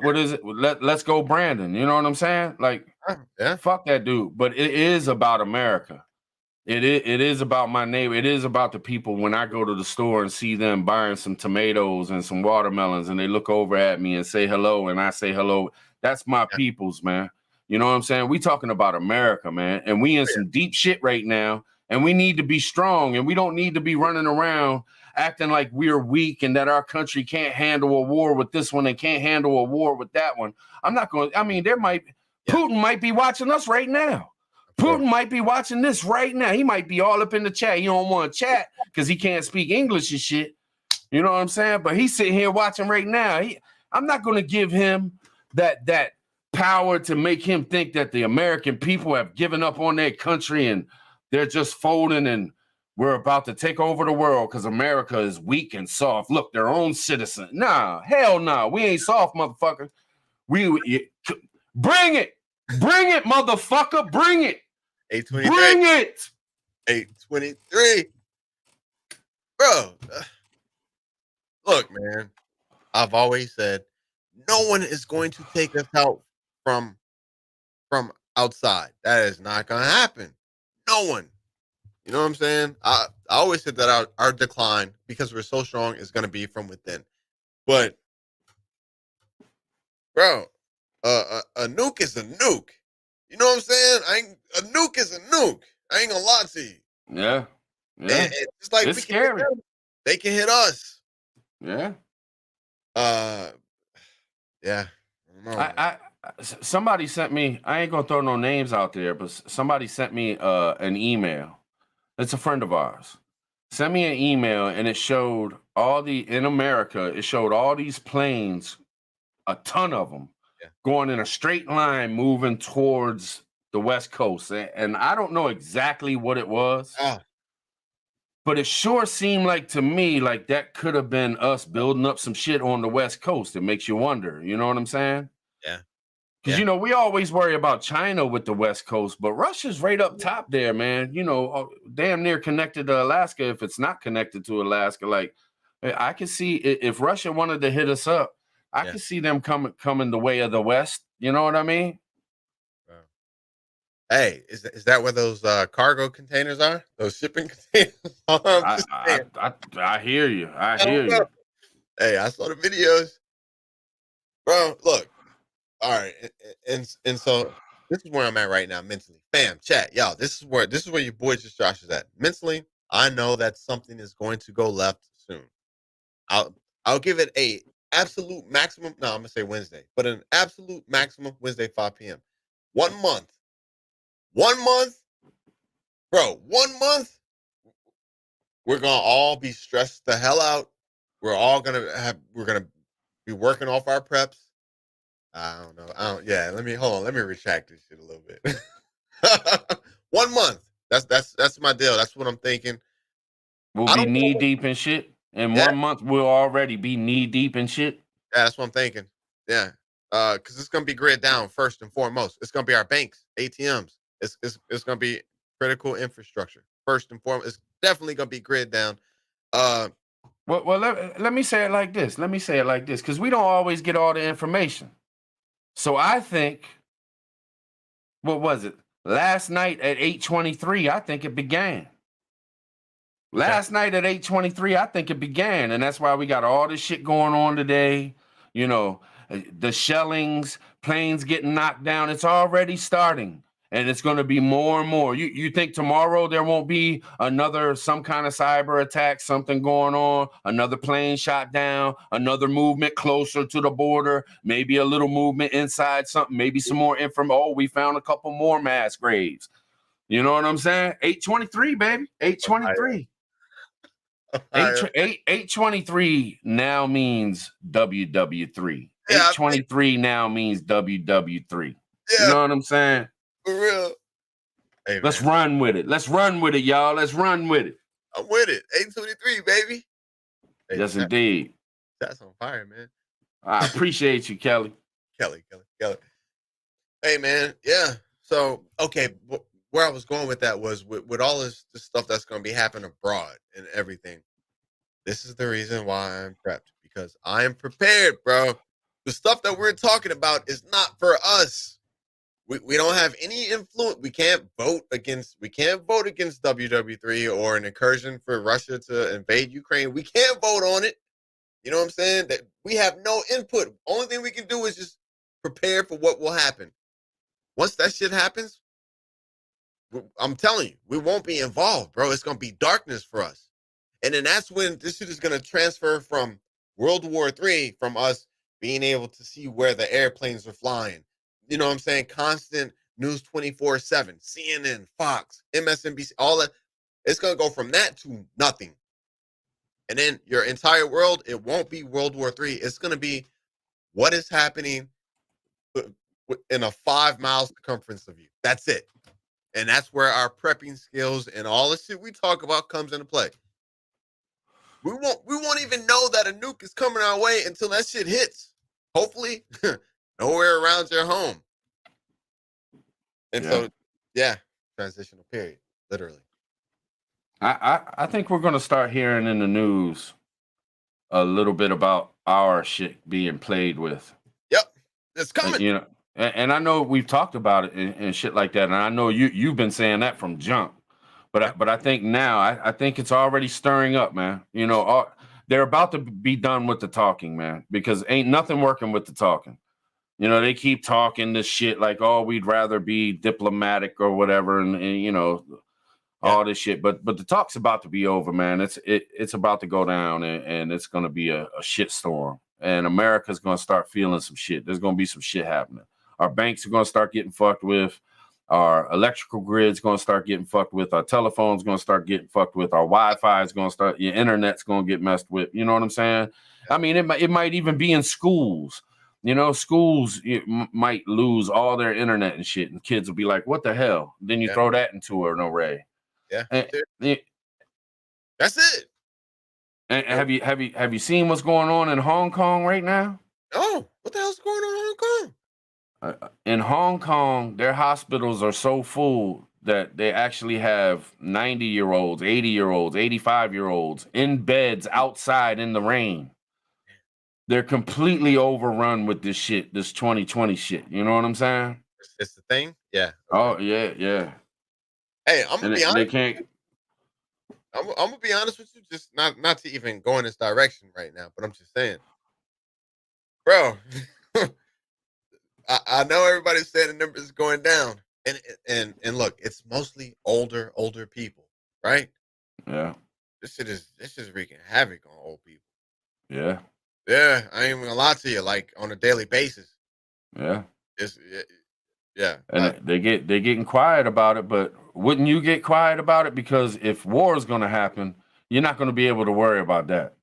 what is it? Let's go, Brandon. You know what I'm saying? Like, fuck that dude. But it is about America. It is about my neighbor. It is about the people when I go to the store and see them buying some tomatoes and some watermelons and they look over at me and say hello and I say hello. That's my peoples, man. You know what I'm saying? We talking about America, man. And we in some deep shit right now and we need to be strong and we don't need to be running around acting like we're weak and that our country can't handle a war with this one and can't handle a war with that one. Putin might be watching us right now. Putin might be watching this right now. He might be all up in the chat. He don't want to chat because he can't speak English and shit. You know what I'm saying? But he's sitting here watching right now. I'm not going to give him that power to make him think that the American people have given up on their country and they're just folding and we're about to take over the world because America is weak and soft. Look, their own citizen. Nah, hell no. We ain't soft, motherfucker. Bring it. Bring it, motherfucker. Bring it. 823. Bring it. 823. Bro, look, man, I've always said No one is going to take us out from outside. That is not going to happen. No one. You know what I'm saying? I always said that our decline, because we're so strong, is going to be from within. But, bro, a nuke is a nuke. You know what I'm saying? A nuke is a nuke. I ain't gonna lie to you. Yeah. Yeah. And it's like It's we can hit scary. them, they can hit us. Yeah. Uh, yeah. I don't know, man. Somebody sent me, I ain't gonna throw no names out there, but somebody sent me an email. It's a friend of ours. Sent me an email and it showed in America, it showed all these planes, a ton of them, Yeah. going in a straight line moving towards the West Coast. And I don't know exactly what it was, Ah, but it sure seemed like to me like that could have been us building up some shit on the West Coast. It makes you wonder, you know what I'm saying? yeah. Because, Yeah. we always worry about China with the West Coast, but Russia's right up top there, man. Damn near connected to Alaska if it's not connected to Alaska. Like, I can see if Russia wanted to hit us up, I Yeah. can see them coming the way of the West. You know what I mean? Bro. Hey, is that where those cargo containers are? Those shipping containers? I'm I just I saying. I hear you. I I hear don't know. you. Hey, I saw the videos, bro. Look, all right, and so this is where I'm at right now mentally. Fam, chat, y'all. This is where your boy just Josh is at mentally. I know that something is going to go left soon. I'll I'll give it a absolute maximum. No, I'm gonna say Wednesday, but an absolute maximum Wednesday 5 p.m. 1 month, 1 month, bro. 1 month, we're gonna all be stressed the hell out. We're gonna be working off our preps. I don't know. Yeah. Hold on. Let me retract this shit a little bit. 1 month. That's my deal. That's what I'm thinking. We'll I be don't know. knee deep in shit. In Yeah, 1 month, we'll already be knee deep in shit. yeah, that's what I'm thinking. Yeah. Because it's gonna be grid down first and foremost. It's gonna be our banks, ATMs. It's gonna be critical infrastructure first and foremost. It's definitely gonna be grid down. Uh, Well, let me say it like this. Let me say it like this, because we don't always get all the information. So I think, what was it? Last night at 8:23, I think it began. okay. Last night at 8:23, I think it began. And that's why we got all this shit going on today. The shellings, planes getting knocked down. It's already starting. And it's going to be more and more. You think tomorrow there won't be some kind of cyber attack, something going on, another plane shot down, another movement closer to the border, maybe a little movement inside something, maybe some more information. Oh, we found a couple more mass graves. You know what I'm saying? 8:23, baby. 8:23. 8:23 now means WW3. Yeah, I think, 8:23 now means WW3. You yeah, know what I'm saying? for real. Hey Let's man, run with it. Let's run with it, y'all. Let's run with it. I'm with it. 823, baby. Hey, Yes, indeed. that's on fire, man. I appreciate you, Kelly. Kelly. Hey, man. Yeah. So, okay, where I was going with that was with all this stuff that's going to be happening abroad and everything. This is the reason why I'm prepped, because I am prepared, bro. The stuff that we're talking about is not for us. We don't have any influence. We can't vote against WW3 or an incursion for Russia to invade Ukraine. We can't vote on it. You know what I'm saying? That we have no input. Only thing we can do is just prepare for what will happen. Once that shit happens, I'm telling you, we won't be involved, bro. It's gonna be darkness for us. And then that's when this shit is gonna transfer from World War III, from us being able to see where the airplanes are flying. You know what I'm saying? Constant news 24/7, CNN, Fox, MSNBC, all that. It's gonna go from that to nothing. And then your entire world, it won't be World War III. It's gonna be what is happening in a 5 mile circumference of you. That's it. And that's where our prepping skills and all the shit we talk about comes into play. We won't even know that a nuke is coming our way until that shit hits. Hopefully, nowhere around your home. And Yeah. so, yeah, transitional period, literally. I think we're gonna start hearing in the news a little bit about our shit being played with. It's coming. You know, and I know we've talked about it and shit like that, and I know you've been saying that from jump. But I think now I think it's already stirring up, man. You know, they're about to be done with the talking, man, because ain't nothing working with the talking. You know, they keep talking this shit like, oh, we'd rather be diplomatic or whatever, and you know, all this shit. But the talk's about to be over, man. It's about to go down, and it's going to be a shit storm. And America's going to start feeling some shit. There's going to be some shit happening. Our banks are going to start getting fucked with. Our electrical grid's going to start getting fucked with. Our telephone's going to start getting fucked with. Our Wi-Fi is going to start. Your internet's going to get messed with. You know what I'm saying? I mean, it might even be in schools. You know, schools might lose all their internet and shit, and kids will be like, "What the hell?" Then you throw that into an array. Yeah, And, that's it. And have you seen what's going on in Hong Kong right now? Oh, what the hell's going on in Hong Kong? In Hong Kong, their hospitals are so full that they actually have 90-year-olds, 80-year-olds, 85-year-olds in beds outside in the rain. They're completely overrun with this shit, this 2020 shit. You know what I'm saying? It's the thing. Yeah. Oh yeah. Hey, I'm gonna be honest. They can't. I'm gonna be honest with you, just not to even go in this direction right now, but I'm just saying, bro. I know everybody's saying the numbers is going down, and look, it's mostly older people, right? Yeah. This shit is wreaking havoc on old people. Yeah. Yeah, I ain't gonna lie to you, like on a daily basis. Yeah. Yeah. And they're getting quiet about it, but wouldn't you get quiet about it? Because if war is going to happen, you're not going to be able to worry about that.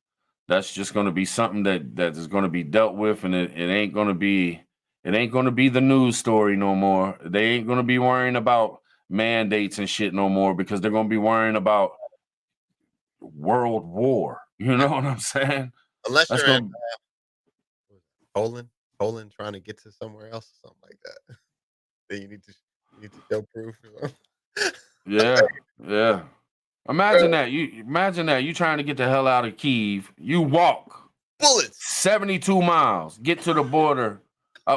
That's just going to be something that is going to be dealt with, and it ain't going to be the news story no more. They ain't going to be worrying about mandates and shit no more, because they're going to be worrying about world war. You know what I'm saying? Unless That's you're in Poland trying to get to somewhere else or something like that. Then you need to show proof or something. Yeah. Imagine that you trying to get the hell out of Kyiv. You walk bullets 72 miles, get to the border.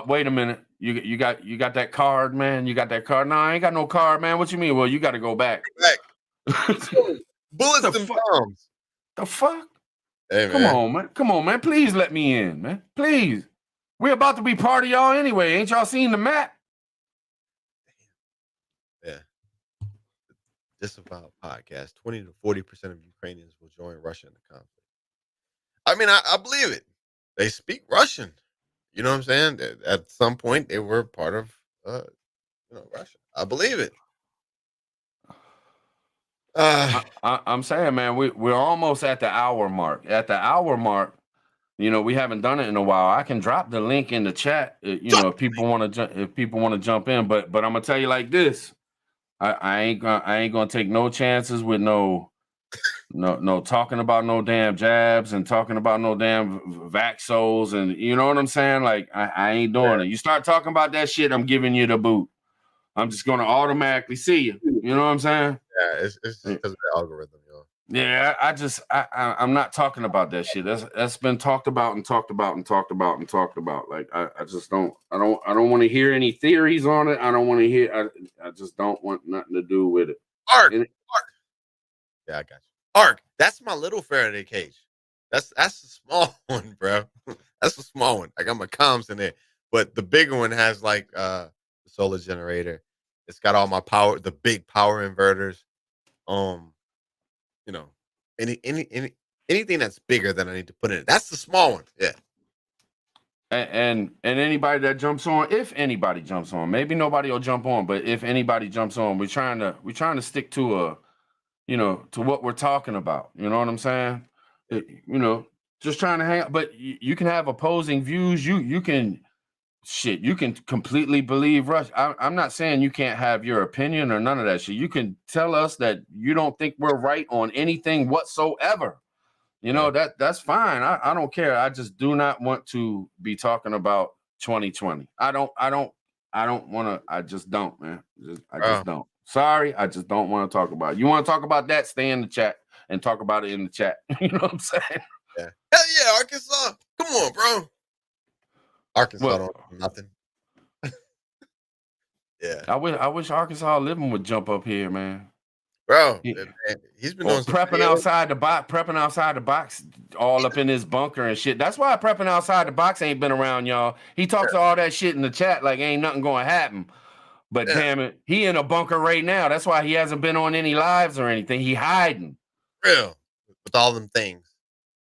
Wait a minute. You got that card, man? You got that card? No, I ain't got no card, man. What you mean? Well, you got to go back. Bullets and bombs. The fuck? Hey, Come on, man. Please let me in, man. Please. We're about to be part of y'all anyway. Ain't y'all seen the map? Yeah. Disavow podcast. 20 to 40% of Ukrainians will join Russia in the conflict. I mean, I believe it. They speak Russian. You know what I'm saying? At some point, they were part of Russia. I believe it. I'm saying, man, we're almost at the hour mark. At the hour mark, you know, we haven't done it in a while. I can drop the link in the chat, if people want to jump in. But I'm gonna tell you like this: I ain't gonna take no chances with no talking about no damn jabs and talking about no damn vaxos, and you know what I'm saying? Like I ain't doing it. You start talking about that shit, I'm giving you the boot. I'm just gonna automatically see you. You know what I'm saying? Yeah, it's just because of the algorithm, yo. Yeah, I'm not talking about that shit. That's been talked about and talked about and talked about and talked about. Like I just don't want to hear any theories on it. I don't want to hear. I just don't want nothing to do with it. Ark. Yeah, I got you. Ark. That's my little Faraday cage. That's the small one, bro. That's the small one. I got my comms in there, but the bigger one has like the solar generator. It's got all my power, the big power inverters. Anything that's bigger than I need to put in it. That's the small one. Yeah. And anybody that jumps on, if anybody jumps on, maybe nobody will jump on, but if anybody jumps on, we're trying to stick to to what we're talking about. You know what I'm saying? Just trying to hang out. But you can have opposing views. You can completely believe Russia. I'm not saying you can't have your opinion or none of that shit. You can tell us that you don't think we're right on anything whatsoever. That's fine. I don't care. I just do not want to be talking about 2020. I don't want to. I just don't, man. I just don't. Sorry, I just don't want to talk about it. You want to talk about that? Stay in the chat and talk about it in the chat. You know what I'm saying? Yeah. Hell yeah, Arkansas. Come on, bro. Arkansas Well, don't do nothing. Yeah, I wish Arkansas living would jump up here, man. bro. He- Man, he's been Or doing some prepping videos. prepping outside the box, all up in his bunker and shit. That's why prepping outside the box ain't been around, y'all. He talks all that shit in the chat like ain't nothing going to happen. But Yeah, damn it, he in a bunker right now. That's why he hasn't been on any lives or anything. He hiding. real with all them things.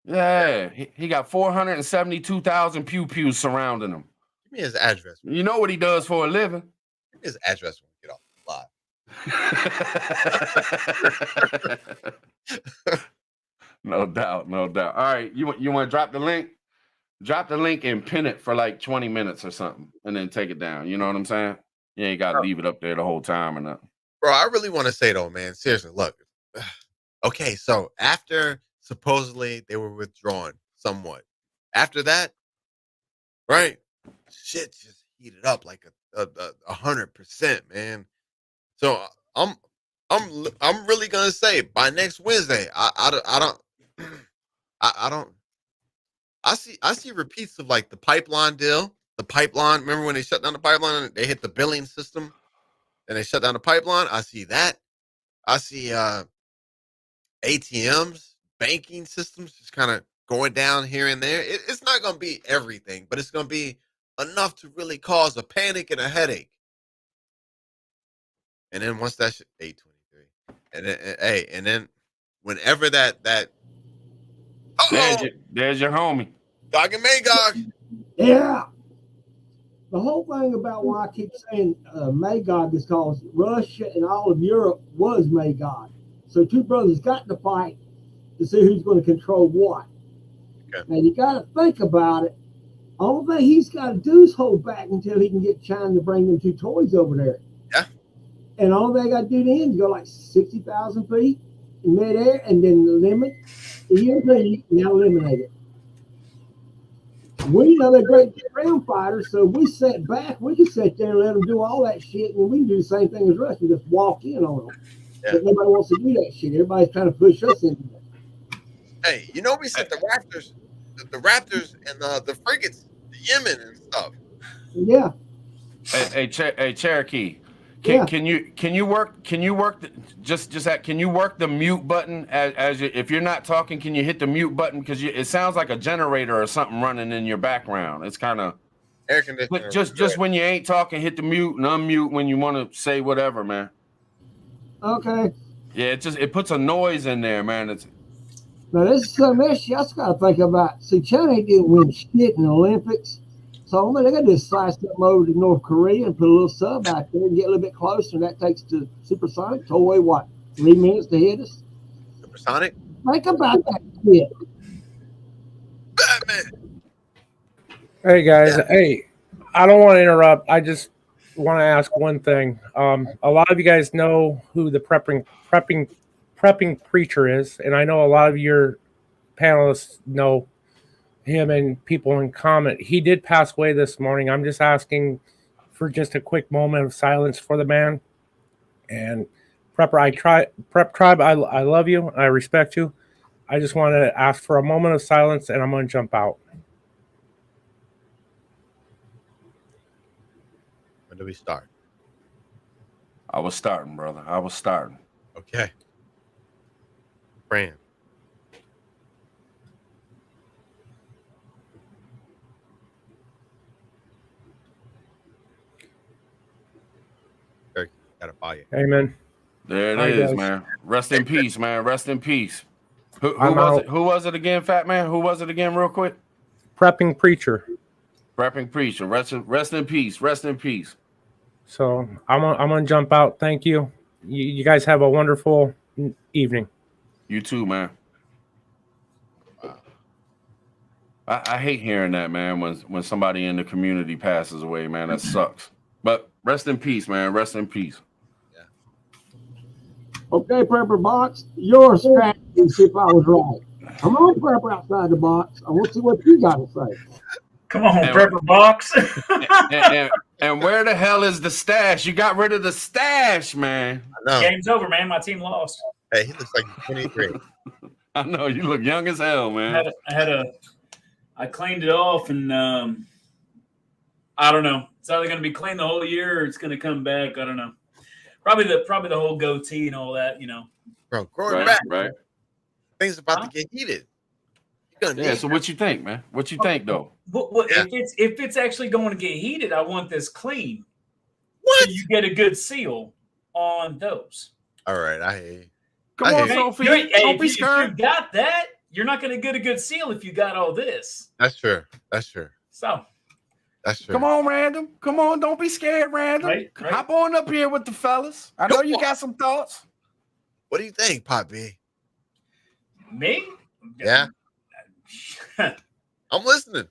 Yeah, he got 472,000 pew-pews surrounding him. Give me his address. You know what he does for a living. Give me his address when we get off the live. No doubt, no doubt. All right, you want to drop the link? Drop the link and pin it for like 20 minutes or something, and then take it down. You know what I'm saying? You ain't got to leave it up there the whole time or nothing. Bro, I really want to say though, man, seriously, look. Okay, so after supposedly they were withdrawn somewhat, after that, right? Shit just heated up like 100%, man. So I'm really gonna say by next Wednesday, I don't I see repeats of like the pipeline deal. The pipeline, remember when they shut down the pipeline and they hit the billing system and they shut down the pipeline? I see that. I see ATMs, banking systems just kind of going down here and there. It's not going to be everything, but it's going to be enough to really cause a panic and a headache. And then once that 823, and then and then whenever that There's your homie. Gog and Magog. Yeah. The whole thing about why I keep saying Magog is because Russia and all of Europe was Magog. So two brothers got to fight to see who's going to control what. Okay. Now you got to think about it. All thing he's got to do is hold back until he can get China to bring them two toys over there. Yeah. And all they got to do then is go like 60,000 feet in midair and then limit the EMP and now eliminate it. We know they're great ground fighters, so if we set back, we can sit there and let them do all that shit, and we can do the same thing as Russia, just walk in on them. Yeah. But nobody wants to do that shit. Everybody's trying to push us into it. Hey, you know we sent the Raptors and the frigates to Yemen and stuff. Yeah. Hey, Cherokee. Yeah. Can you work can you work the mute button if you're not talking? Can you hit the mute button because it sounds like a generator or something running in your background? It's kind of air conditioner. Just when you ain't talking, hit the mute and unmute when you want to say whatever, man. Okay. Yeah, it puts a noise in there, man. Now this is something else you also got to think about. See, China didn't win shit in the Olympics. So they got to just slide something over to North Korea and put a little sub out there and get a little bit closer. And that takes the supersonic toy, what, 3 minutes to hit us? Supersonic? Think about that shit. Batman. Hey, guys. Yeah. Hey, I don't want to interrupt. I just want to ask one thing. A lot of you guys know who the prepping preacher is. And I know a lot of your panelists know him and people in comment. He did pass away this morning. I'm just asking for just a quick moment of silence for the man. And Prep Tribe, I love you. I respect you. I just want to ask for a moment of silence, and I'm going to jump out. When do we start? I was starting, brother. I was starting. Okay. Fran. Gotta buy it. Amen. There it is, man. Rest in peace, man. Rest in peace. Who was it? Who was it again, Fat Man? Who was it again, real quick? Prepping preacher. Prepping preacher. Rest in peace. Rest in peace. So I'm gonna jump out. Thank you. You guys have a wonderful evening. You too, man. Wow. I hate hearing that, man. When somebody in the community passes away, man, that sucks. But rest in peace, man. Rest in peace. Okay, Prepper Box, your strategy, see if I was right. I'm on Prepper outside the box. I want to see what you got to say. Come on, Prepper Box. and where the hell is the stash? You got rid of the stash, man. I know. Game's over, man. My team lost. Hey, he looks like he's 23. I know. You look young as hell, man. I cleaned it off and I don't know. It's either going to be clean the whole year or it's going to come back. I don't know. Probably the whole goatee and all that, Bro, growing Right, back, right. things about to get heated. You're gonna Yeah. need So what you think, man? What you think, though? Well, Yeah. if it's actually going to get heated, I want this clean. what? So you get a good seal on those. All right, I hear you. Come I on, hear you. Sophie. Hey, Don't if be you scared. got that, you're not going to get a good seal if you got all this. That's true. That's true. So, That's true. Come on, Random. Come on. Don't be scared, Random. Right. Hop on up here with the fellas. I know Go you on. got some thoughts. What do you think, Pop B? me? Yeah, I'm listening.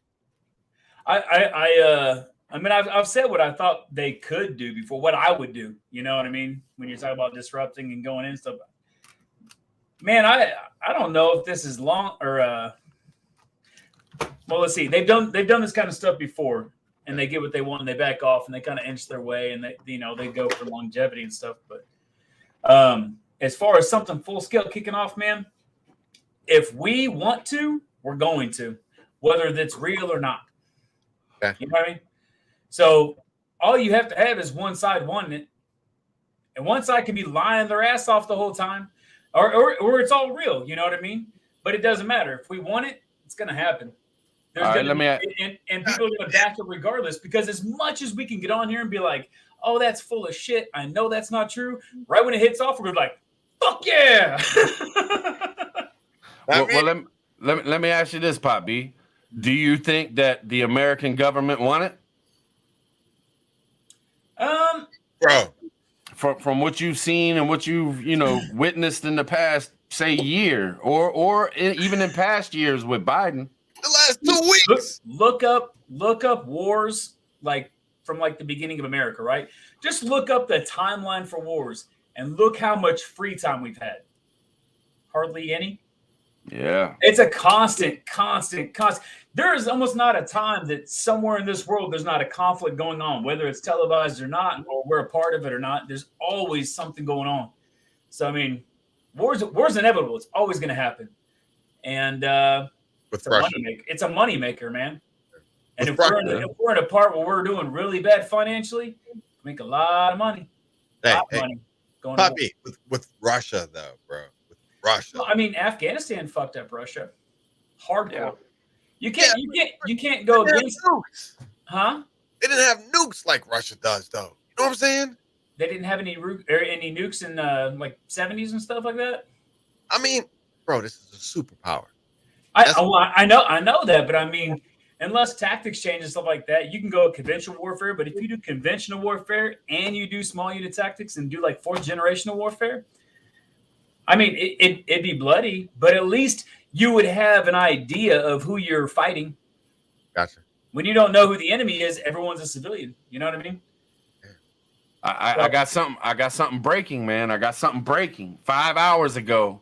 I mean, I've said what I thought they could do before, what I would do. You know what I mean? When you're talking about disrupting and going in and stuff. Man, I don't know if this is long or well, let's see. They've done this kind of stuff before, and they get what they want and they back off and they kind of inch their way and they go for longevity and stuff. But as far as something full scale kicking off, man, if we want to, we're going to, whether that's real or not. Okay. You know what I mean? So all you have to have is one side wanting it, and one side can be lying their ass off the whole time, or it's all real. You know what I mean? But it doesn't matter. If we want it, it's going to happen. There's All right, and people are going to back it regardless, because as much as we can get on here and be like, oh, that's full of shit, I know that's not true. Right when it hits off, we're like, fuck yeah. Well, let me ask you this, Pop B. Do you think that the American government won it? Bro, From what you've seen and what you've witnessed in the past, say, year, or even in past years with Biden. the last 2 weeks. Look up wars from the beginning of America, right? Just look up the timeline for wars and look how much free time we've had. Hardly any. Yeah. It's a constant. There is almost not a time that somewhere in this world there's not a conflict going on, whether it's televised or not, or we're a part of it or not. There's always something going on. So, I mean, war's inevitable. It's always going to happen. And With it's a Russia. moneymaker. It's a moneymaker, man. And With if we're, Russia. if we're in a part where we're doing really bad financially, we make a lot of money. Hey, Lot of hey, money going to war. Poppy, with Russia though, bro. With Russia. Well, I mean, Afghanistan fucked up Russia. Hardcore. Yeah. You can't go They didn't against, have nukes. huh? They didn't have nukes like Russia does, though. You know what I'm saying? They didn't have any nukes in 70s and stuff like that. I mean, bro, this is a superpower. I know that, but I mean, unless tactics change and stuff like that, you can go conventional warfare. But if you do conventional warfare and you do small unit tactics and do like fourth generational warfare, I mean, it'd be bloody, but at least you would have an idea of who you're fighting. Gotcha. When you don't know who the enemy is, everyone's a civilian. You know what I mean? I got something breaking, man. I got something breaking 5 hours ago.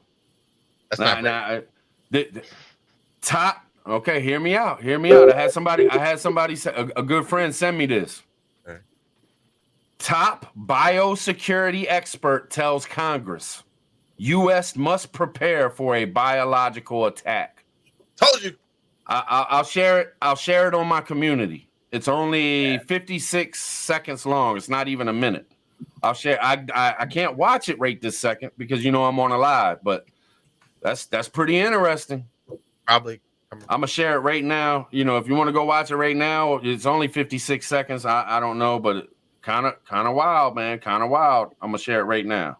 That's not top. Okay, hear me out. I had somebody say, a good friend send me this. Okay. Top biosecurity expert tells Congress, U.S. must prepare for a biological attack. Told you. I'll share it. I'll share it on my community. It's only 56 seconds long. It's not even a minute. I'll share. I can't watch it right this second because I'm on a live, but that's pretty interesting. Probably. I'm gonna share it right now. If you want to go watch it right now, it's only 56 seconds. I don't know, but kind of wild, man. Kind of wild. I'm gonna share it right now.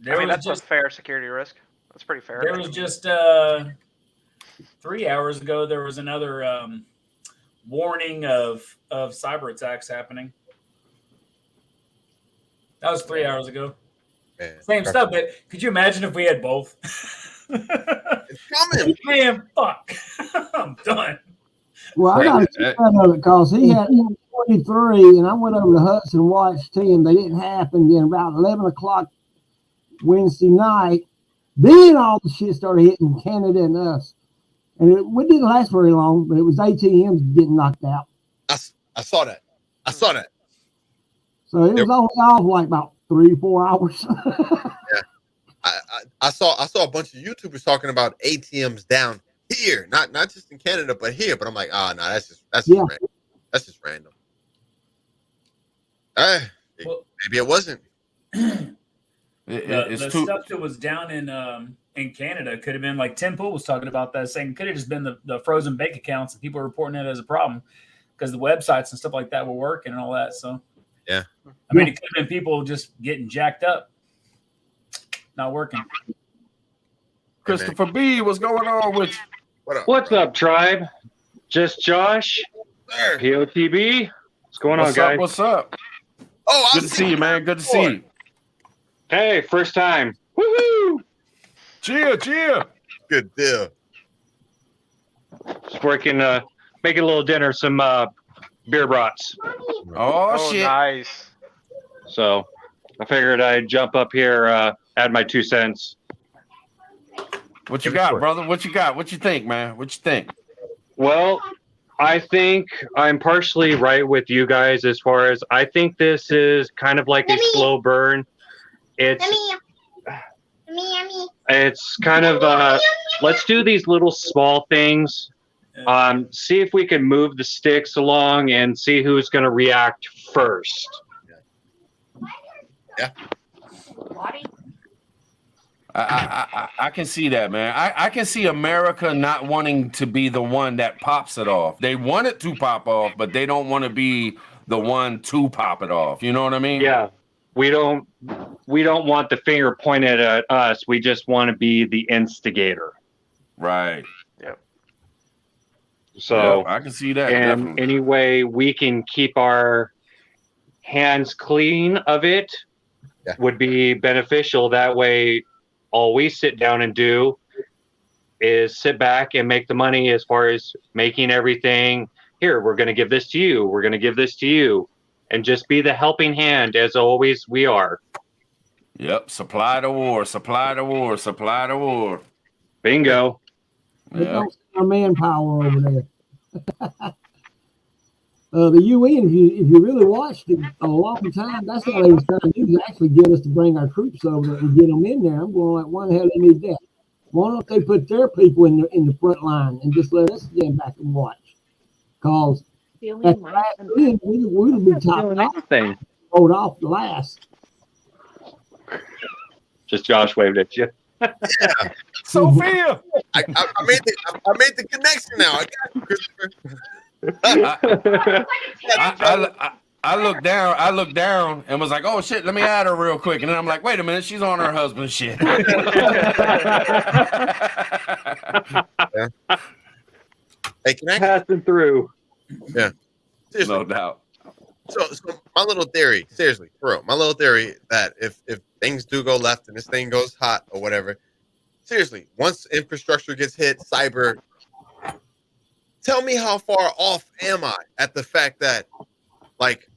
That's a fair security risk. That's pretty fair. There was just 3 hours ago. There was another warning of cyber attacks happening. That was 3 hours ago. Man, Same stuff, but could you imagine if we had both? It's coming. Man, fuck. I'm done. Well, I got a son of it because he had 23, and I went over to Hudson and watched him. They didn't happen. Then about 11 o'clock Wednesday night, then all the shit started hitting Canada and us. And it didn't last very long, but it was ATMs getting knocked out. I saw that. So it was only off like about 3-4 hours. I saw a bunch of YouTubers talking about ATMs down here, not just in Canada, but here. But I'm like, no, that's just random. That's just random. Well, Maybe it wasn't. It's the too. stuff that was down in Canada could have been like Tim Pool was talking about that, saying could have just been the frozen bank accounts and people reporting it as a problem because the websites and stuff like that were working and all that. So Yeah, I mean, it could have been people just getting jacked up, not working. Christopher B, what's going on with you? What's up, tribe? Just Josh, Sir. POTB. What's going on, What's guys? up? What's up? Oh, Good to see you, man. Good to see you. Hey, first time. Woohoo! Cheer. Good deal. Just working, making a little dinner, some beer brats. Oh, shit. Nice. So I figured I'd jump up here, add my 2 cents. What you got, brother? What you got? What you think, man? What you think? Well, I think I'm partially right with you guys as far as I think this is kind of like a slow burn. It's kind of let's do these little small things. See if we can move the sticks along and see who's going to react first. Yeah. I can see that, man. I can see America not wanting to be the one that pops it off. They want it to pop off, but they don't want to be the one to pop it off. You know what I mean? Yeah. We don't want the finger pointed at us. We just want to be the instigator. Right. So Yep, I can see that. and Definitely. any way we can keep our hands clean of it would be beneficial. That way, all we sit down and do is sit back and make the money as far as making everything. Here, we're going to give this to you. We're going to give this to you. And just be the helping hand as always we are. Yep. Supply the war. Supply the war. Supply the war. Bingo. They Yeah. don't see our manpower over there. The UN, if you really watched it a long time, that's all they was trying to do, is actually get us to bring our troops over and get them in there. I'm going like, why the hell they need that? Why don't they put their people in the front line and just let us stand back and watch? Because at the last end, we would be top Thing. rolled off the last. Just Josh waved at you. Sophia. I made the connection now. I got you, Christopher. I looked down and was like, oh shit, let me add her real quick. And then I'm like, wait a minute, she's on her husband's shit. Hey, can I Passing through. Yeah. Seriously. No doubt. So my little theory, seriously, for real, my little theory that if things do go left and this thing goes hot or whatever, seriously, once infrastructure gets hit, cyber, tell me how far off am I at the fact that, like,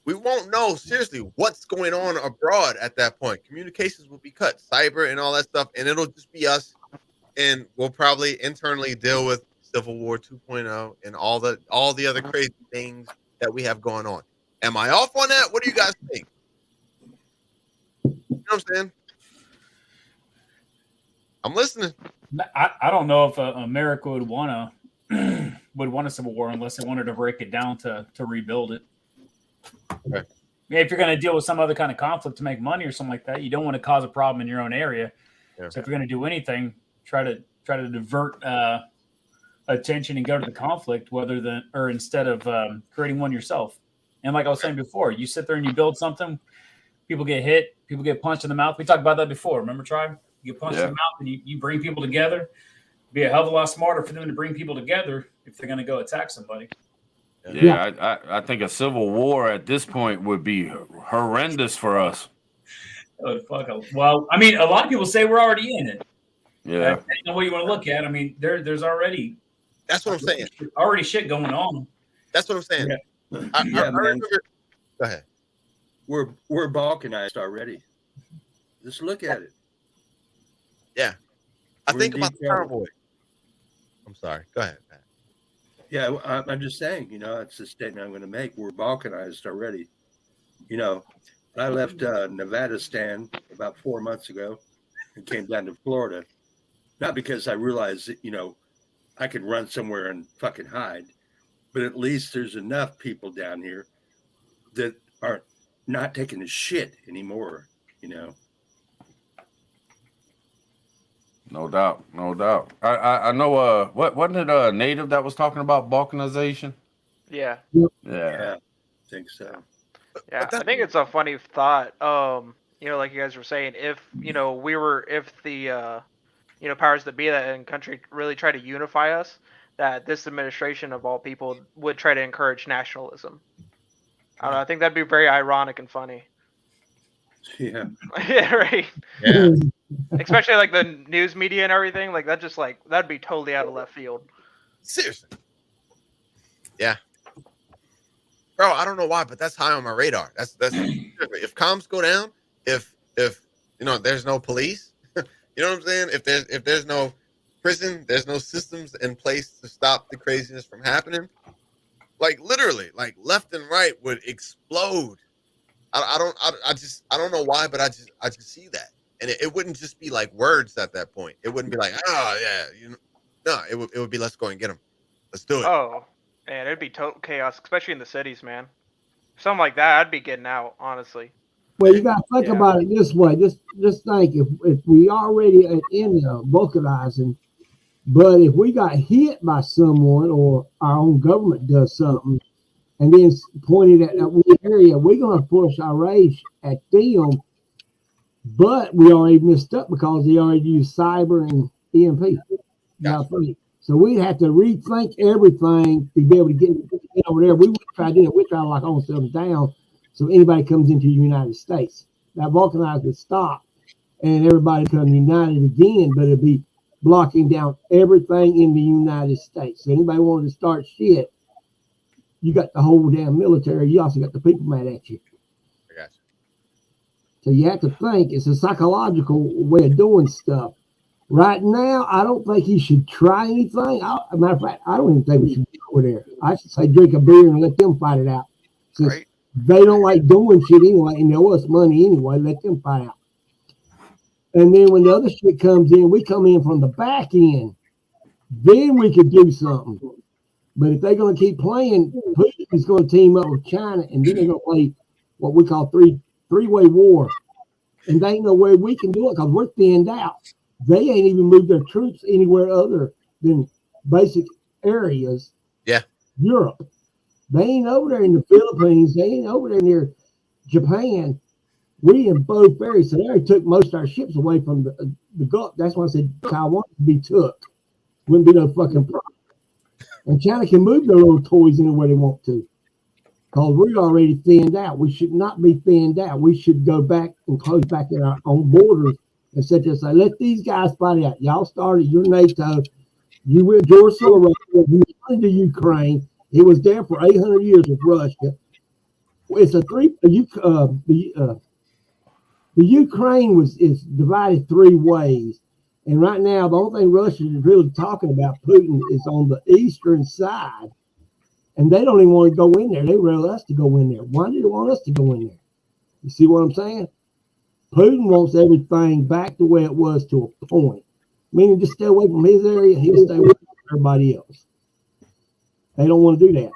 we won't know seriously what's going on abroad at that point. Communications will be cut, cyber and all that stuff, and it'll just be us, and we'll probably internally deal with Civil War 2.0 and all the other crazy things that we have going on. Am I off on that? What do you guys think? You know what I'm saying? I'm listening. I don't know if America would want a civil war unless they wanted to break it down to rebuild it. Okay. If you're going to deal with some other kind of conflict to make money or something like that, you don't want to cause a problem in your own area. Yeah. So if you're going to do anything, try to divert attention and go to the conflict instead of creating one yourself. And like I was saying before, you sit there and you build something, people get hit, people get punched in the mouth. We talked about that before. Remember, Tribe? You get punched in the mouth and you bring people together. It'd be a hell of a lot smarter for them to bring people together if they're going to go attack somebody. Yeah, I think a civil war at this point would be horrendous for us. Oh, fuck. Well, I mean, a lot of people say we're already in it. Yeah. Depending on what you want to look at. I mean, there's already That's what I'm saying. already shit going on. That's what I'm saying. Yeah. I man. remember. Go ahead. We're balkanized already. Just look at it. Yeah. I We're think in about deep the trouble. convoy. I'm sorry. Go ahead, Pat. Yeah, I'm just saying, it's a statement I'm going to make. We're balkanized already. I left Nevadistan about 4 months ago and came down to Florida, not because I realized that, I could run somewhere and fucking hide, but at least there's enough people down here that aren't not taking a shit anymore, you know. No doubt, no doubt. I know. What wasn't it? Native that was talking about balkanization. Yeah. Yeah, I think so. Yeah, I think it's a funny thought. You know, like you guys were saying, if you know if the you know, powers that be that in country really try to unify us, that this administration of all people would try to encourage nationalism. I don't know. I think that'd be very ironic and funny. Yeah. Yeah, right. Yeah. Especially like the news media and everything. Like that, just like that'd be totally out of left field. Seriously. Yeah. Bro, I don't know why, but that's high on my radar. That's if comms go down, if you know there's no police, you know what I'm saying? If there's no prison, there's no systems in place to stop the craziness from happening. Like literally, like left and right would explode. I don't know why, but I just see that, and it wouldn't just be like words at that point. It wouldn't be like, oh yeah, you know, no, it would be let's go and get them, let's do it. Oh, man, it'd be total chaos, especially in the cities, man. Something like that, I'd be getting out, honestly. Well, you got to think about it this way. Just think if we already in balkanizing, but if we got hit by someone or our own government does something, and then pointed at that one area, we're going to push our rage at them. But we already messed up because they already used cyber and EMP. Gotcha. So we'd have to rethink everything to be able to get over there. We would try to do it. We try to lock ourselves down so anybody comes into the United States. That balkanized would stop and everybody come united again, but it'd be blocking down everything in the United States. So anybody wanted to start shit, you got the whole damn military. You also got the people mad at you. I got you. So you have to think it's a psychological way of doing stuff. Right now, I don't think he should try anything. Matter of fact, I don't even think we should go over there. I should say drink a beer and let them fight it out. Since they don't like doing shit anyway, and they owe us money anyway, let them fight out. And then when the other shit comes in, we come in from the back end. Then we could do something. But if they're going to keep playing, Putin's going to team up with China, and then they're going to play what we call three-way war. And there ain't no way we can do it because we're thinned out. They ain't even moved their troops anywhere other than basic areas. Yeah. Europe. They ain't over there in the Philippines. They ain't over there near Japan. We in both areas. So they already took most of our ships away from the Gulf. That's why I said Taiwan would be took. Wouldn't be no fucking problem. And China can move their little toys anywhere they want to. Because we're already thinned out. We should not be thinned out. We should go back and close back in our own borders and say, let these guys fight out. Y'all started your NATO. You went George Soros. You went into Ukraine. It was there for 800 years with Russia. It's the Ukraine is divided three ways. And right now, the only thing Russia is really talking about, Putin, is on the eastern side. And they don't even want to go in there. They want us to go in there. Why do they want us to go in there? You see what I'm saying? Putin wants everything back the way it was to a point. Meaning just stay away from his area, he'll stay away from everybody else. They don't want to do that.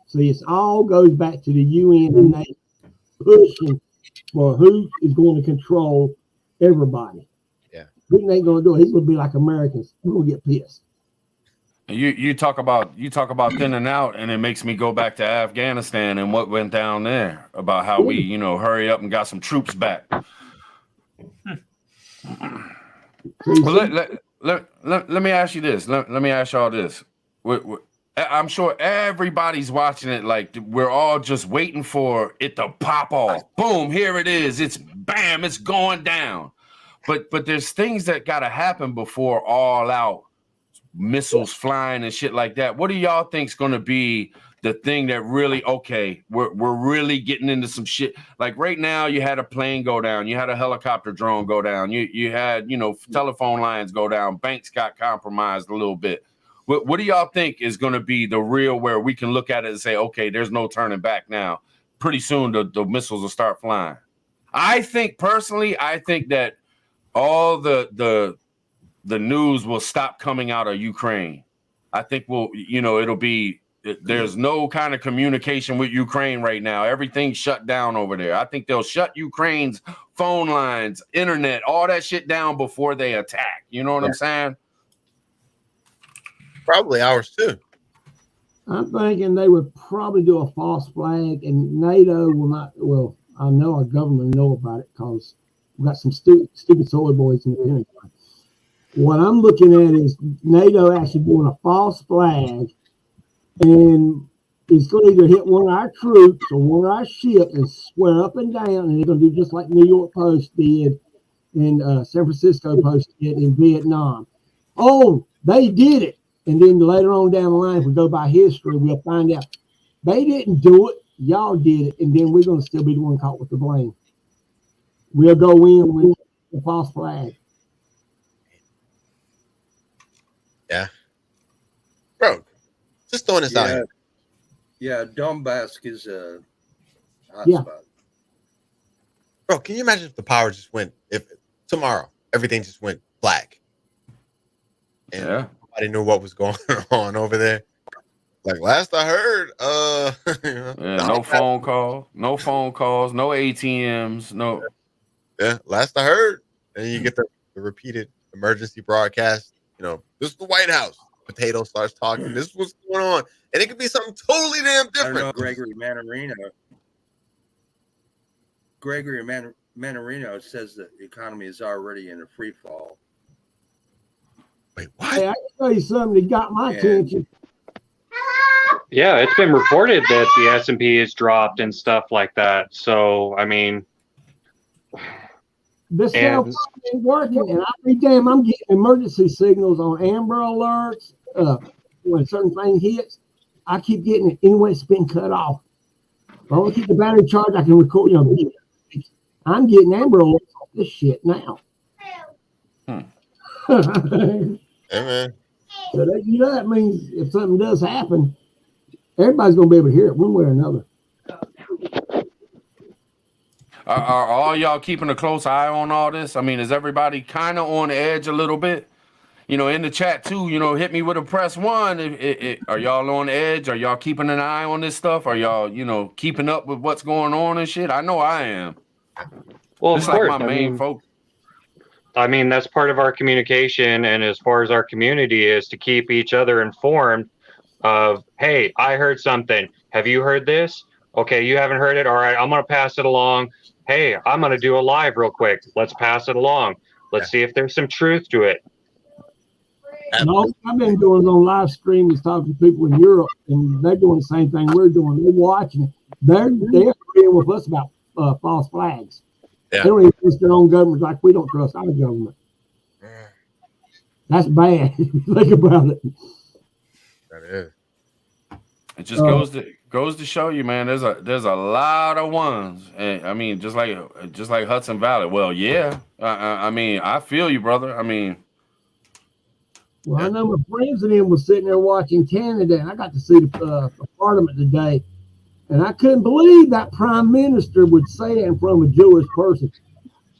See, it all goes back to the UN and NATO pushing for who is going to control everybody. Yeah. Putin ain't going to do it. He's going to be like Americans. We're going to get pissed. You talk about thinning out, and it makes me go back to Afghanistan and what went down there about how we, hurry up and got some troops back. Well, let me ask you this. Let me ask y'all this. I'm sure everybody's watching it like we're all just waiting for it to pop off. Boom, here it is. It's bam, it's going down. But there's things that got to happen before all out missiles flying and shit like that. What do y'all think's going to be the thing that really, we're really getting into some shit? Like right now, you had a plane go down, you had a helicopter drone go down, you had, telephone lines go down, banks got compromised a little bit. What do y'all think is going to be the real where we can look at it and say, okay, there's no turning back now? Pretty soon the missiles will start flying. I think that all the news will stop coming out of Ukraine. I think it'll be there's no kind of communication with Ukraine right now. Everything's shut down over there. I think they'll shut Ukraine's phone lines, internet, all that shit down before they attack. You know what I'm saying? Probably ours too. I'm thinking they would probably do a false flag, and NATO will not. Well, I know our government know about it because we got some stupid soy boys in the Pentagon. What I'm looking at is NATO actually doing a false flag, and it's going to either hit one of our troops or one of our ships and swear up and down, and they're going to do just like New York Post did and San Francisco Post did in Vietnam. Oh, they did it. And then later on down the line, if we go by history, we'll find out they didn't do it. Y'all did it. And then we're going to still be the one caught with the blame. We'll go in with the false flag. Yeah. Bro, just throwing this out here. Yeah, Donbass is a hot Yeah. spot. Bro, can you imagine if the power just went, if tomorrow everything just went black? And nobody knew what was going on over there. Like last I heard, no phone calls, no ATMs, no. Yeah, last I heard, and you get the repeated emergency broadcast. You know, this is the White House. Potato starts talking. This is what's going on, and it could be something totally damn I different. don't know, Gregory Manarino says that the economy is already in a free fall. Wait, what? Hey, I can tell you something that got my attention. Yeah, it's been reported that the S&P has dropped and stuff like that. So, I mean, This cell phone ain't working, and I'm getting emergency signals on Amber Alerts. When certain thing hits, I keep getting it anyway. It's been cut off. If I want to keep the battery charged, I can record. I'm getting Amber Alerts off this shit now. Hey, man. So that means if something does happen, everybody's gonna be able to hear it one way or another. Are all y'all keeping a close eye on all this? I mean, is everybody kind of on edge a little bit? You know, in the chat too, hit me with a press one. Are y'all on edge? Are y'all keeping an eye on this stuff? Are y'all, keeping up with what's going on and shit? I know I am. Well, it's of like course. my main focus. I mean, that's part of our communication, and as far as our community is to keep each other informed of, hey, I heard something. Have you heard this? Okay, you haven't heard it. All right, I'm going to pass it along. Hey, I'm going to do a live real quick. Let's pass it along. Let's see if there's some truth to it. No, I've been doing on live streams, talking to people in Europe, and they're doing the same thing we're doing. They're watching it. They're agreeing with us about false flags. Yeah. They don't even trust their own government like we don't trust our government. That's bad. Think about it. That is. It just goes to show you, man. There's a lot of ones, and I mean, just like Hudson Valley. Well, yeah. I mean, I feel you, brother. I mean, well, I know my friends and them was sitting there watching Canada, and I got to see the Parliament today, and I couldn't believe that Prime Minister would say it in front of a Jewish person.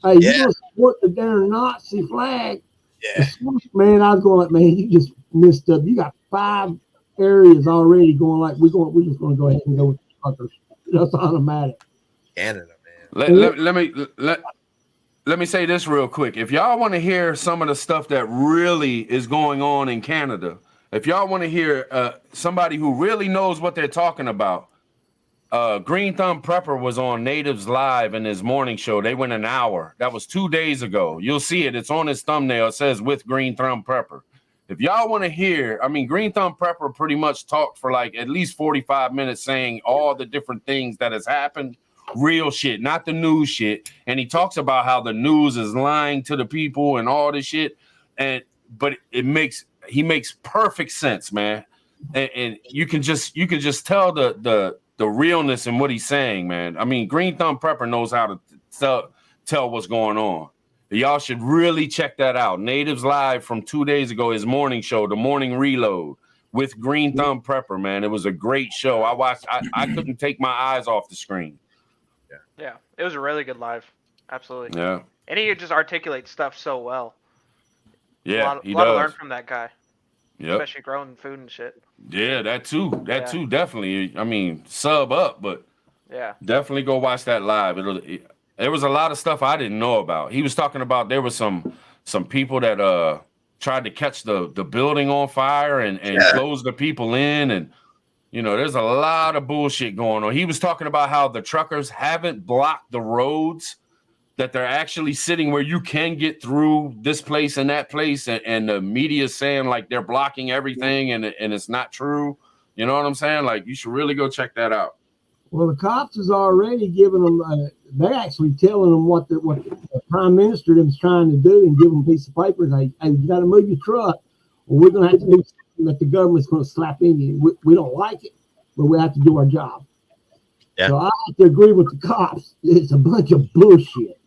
Hey, you gonna support the damn Nazi flag? Yeah. Man, I was going like, man, you just missed up. You got 5 areas already going like we're just gonna go ahead and go with the fuckers. That's automatic. Canada, man. Let me say this real quick. If y'all want to hear some of the stuff that really is going on in Canada, if y'all want to hear somebody who really knows what they're talking about, Green Thumb Prepper was on Natives Live in his morning show. They went an hour. That was 2 days ago. You'll see it. It's on his thumbnail. It says with Green Thumb Prepper. If y'all want to hear, I mean, Green Thumb Prepper pretty much talked for like at least 45 minutes saying all the different things that has happened. Real shit, not the news shit. And he talks about how the news is lying to the people and all this shit. But he makes perfect sense, man. And you can just tell the realness in what he's saying, man. I mean, Green Thumb Prepper knows how to tell what's going on. Y'all should really check that out. Natives Live from 2 days ago, his morning show, The Morning Reload with Green Thumb Prepper, man. It was a great show. I watched. I couldn't take my eyes off the screen. Yeah, it was a really good live. Absolutely. Yeah. And he just articulates stuff so well. Yeah, a lot to learn from that guy. Yep. especially growing food and shit. Yeah, that too. That Yeah. too, definitely. I mean, sub up, but Yeah. definitely go watch that live. There was a lot of stuff I didn't know about. He was talking about there was some people that tried to catch the building on fire and close the people in, and you know, there's a lot of bullshit going on. He was talking about how the truckers haven't blocked the roads, that they're actually sitting where you can get through this place and that place, and the media saying like they're blocking everything, and it's not true. You know what I'm saying? Like, you should really go check that out. Well, the cops is already giving them. They're actually telling them what the prime minister is trying to do, and give them a piece of paper. Hey, you got to move your truck, or we're going to have to do something that the government's going to slap in you. We don't like it, but we have to do our job. Yeah. So I have to agree with the cops. It's a bunch of bullshit.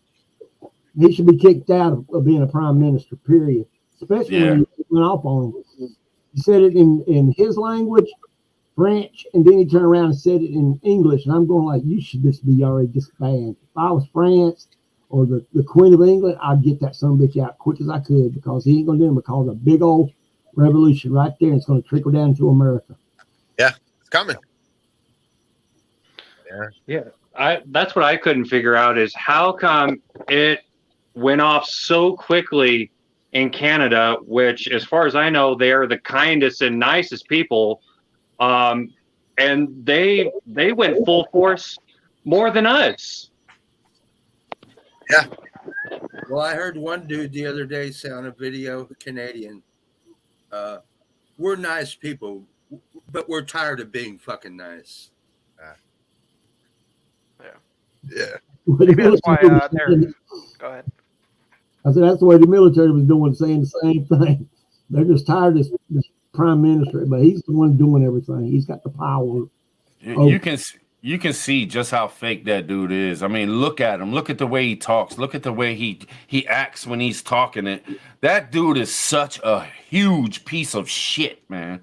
He should be kicked out of being a prime minister, period. Especially when he went off on him. He said it in his language, French, and then he turned around and said it in English. And I'm going like, you should just be already disbanded. If I was France or the Queen of England, I'd get that son of a bitch out quick as I could, because he ain't going to do it, because a big old revolution right there, and it's going to trickle down to America. Yeah, it's coming. Yeah. That's what I couldn't figure out, is how come it went off so quickly in Canada, which, as far as I know, they are the kindest and nicest people. And they went full force more than us. Yeah. Well, I heard one dude the other day say on a video, Canadian, we're nice people, but we're tired of being fucking nice. Yeah. Maybe that's why they're. Go ahead. I said that's the way the military was doing, saying the same thing. They're just tired of this prime minister, but he's the one doing everything. He's got the power. You can see just how fake that dude is. I mean, look at him. Look at the way he talks. Look at the way he acts when he's talking. It. That dude is such a huge piece of shit, man.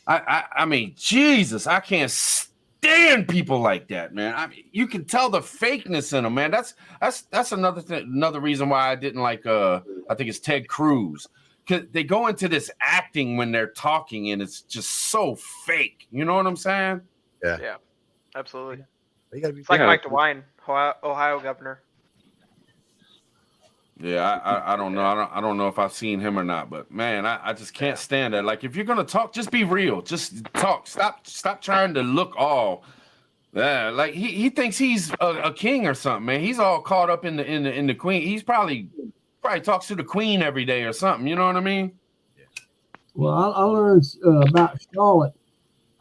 I mean, Jesus, I can't stand people like that, man. I mean, you can tell the fakeness in them, man. That's another reason why I didn't like. I think it's Ted Cruz, because they go into this acting when they're talking, and it's just so fake. You know what I'm saying? Yeah. Yeah. Absolutely. You gotta be It's like Mike DeWine, Ohio governor. Yeah, I don't know. I don't know if I've seen him or not, but man, I just can't stand that. Like, if you're gonna talk, just be real. Just talk. Stop trying to look all. Yeah, like he thinks he's a king or something, man. He's all caught up in the queen. He's probably talks to the queen every day or something. You know what I mean? Well, I learned about Charlotte,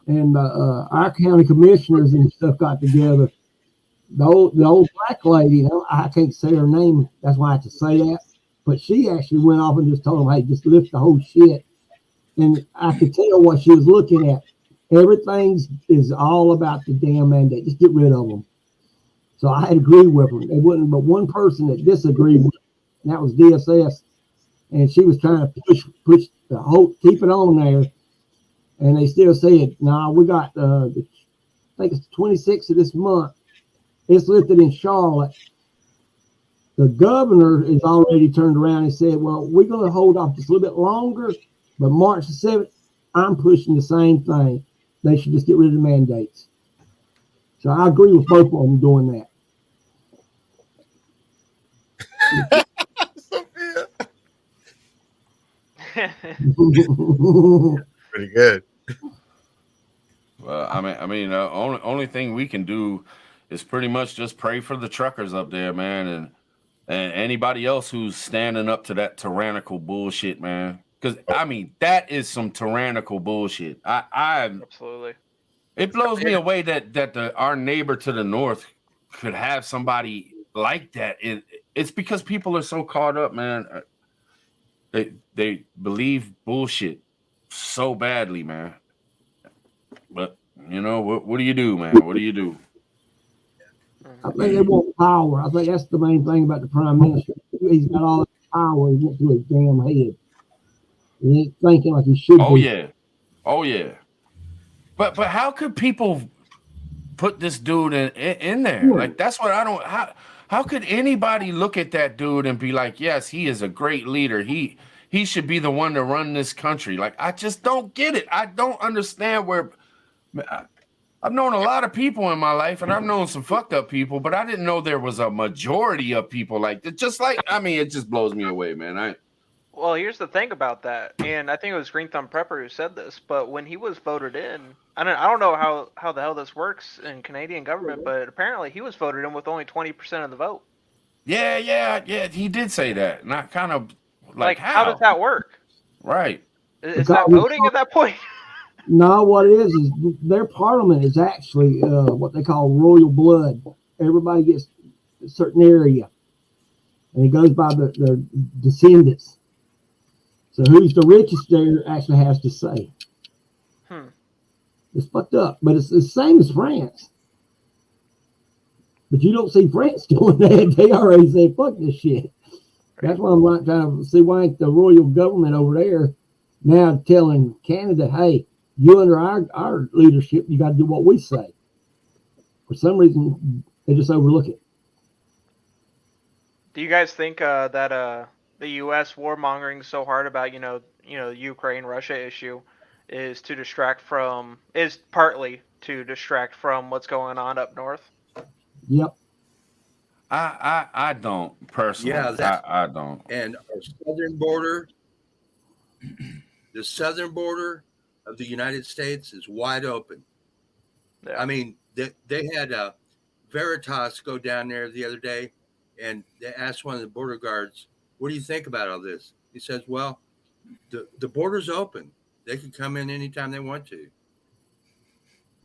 and our county commissioners and stuff got together. The old black lady, I can't say her name, that's why I have to say that, but she actually went off and just told them, hey, just lift the whole shit. And I could tell what she was looking at. Everything is all about the damn mandate. Just get rid of them. So I had to agree with her. There wasn't but one person that disagreed with, and that was DSS. And she was trying to push the whole, keep it on there. And they still said, no, we got, I think it's the 26th of this month. It's lifted in Charlotte. The governor is already turned around and said, well, we're going to hold off just a little bit longer, but March the 7th, I'm pushing the same thing. They should just get rid of the mandates. So I agree with both of them doing that. Pretty good. Well, I mean, only thing we can do is pretty much just pray for the truckers up there, man, and anybody else who's standing up to that tyrannical bullshit, man. Because I mean, that is some tyrannical bullshit. I Absolutely. It blows me away that our neighbor to the north could have somebody like that. It's because people are so caught up, man. They believe bullshit so badly, man. But you know, what do you do, man? What do you do? I think they want power. I think that's the main thing about the prime minister. He's got all that power. He went through his damn head. He ain't thinking like he should. Oh yeah. But how could people put this dude in there? Yeah. Like, that's what I don't. How could anybody look at that dude and be like, yes, he is a great leader. He he should be the one to run this country. Like, I just don't get it. I don't understand where. I've known a lot of people in my life, and I've known some fucked up people, but I didn't know there was a majority of people like that. Just like, I mean, it just blows me away, man. Well, here's the thing about that, and I think it was Green Thumb Prepper who said this, but when he was voted in, I don't know how the hell this works in Canadian government, but apparently he was voted in with only 20% of the vote. Yeah, he did say that. Not kind of like how does that work? Right. Is that voting at that point? No, what it is their parliament is actually what they call royal blood. Everybody gets a certain area, and it goes by their descendants. So who's the richest there actually has to say. It's fucked up, but it's the same as France. But you don't see France doing that. They already say, fuck this shit. That's why I'm like trying to see why ain't the royal government over there now telling Canada, hey, you under our leadership, you got to do what we say. For some reason, they just overlook it. Do you guys think that the U.S. warmongering so hard about the Ukraine-Russia issue is partly to distract from what's going on up north? Yep. I don't personally. Yeah, I don't. And our southern border, the southern border of the United States is wide open. Yeah. I mean, they had Veritas go down there the other day, and they asked one of the border guards, "What do you think about all this?" He says, "Well, the border's open. They can come in anytime they want to."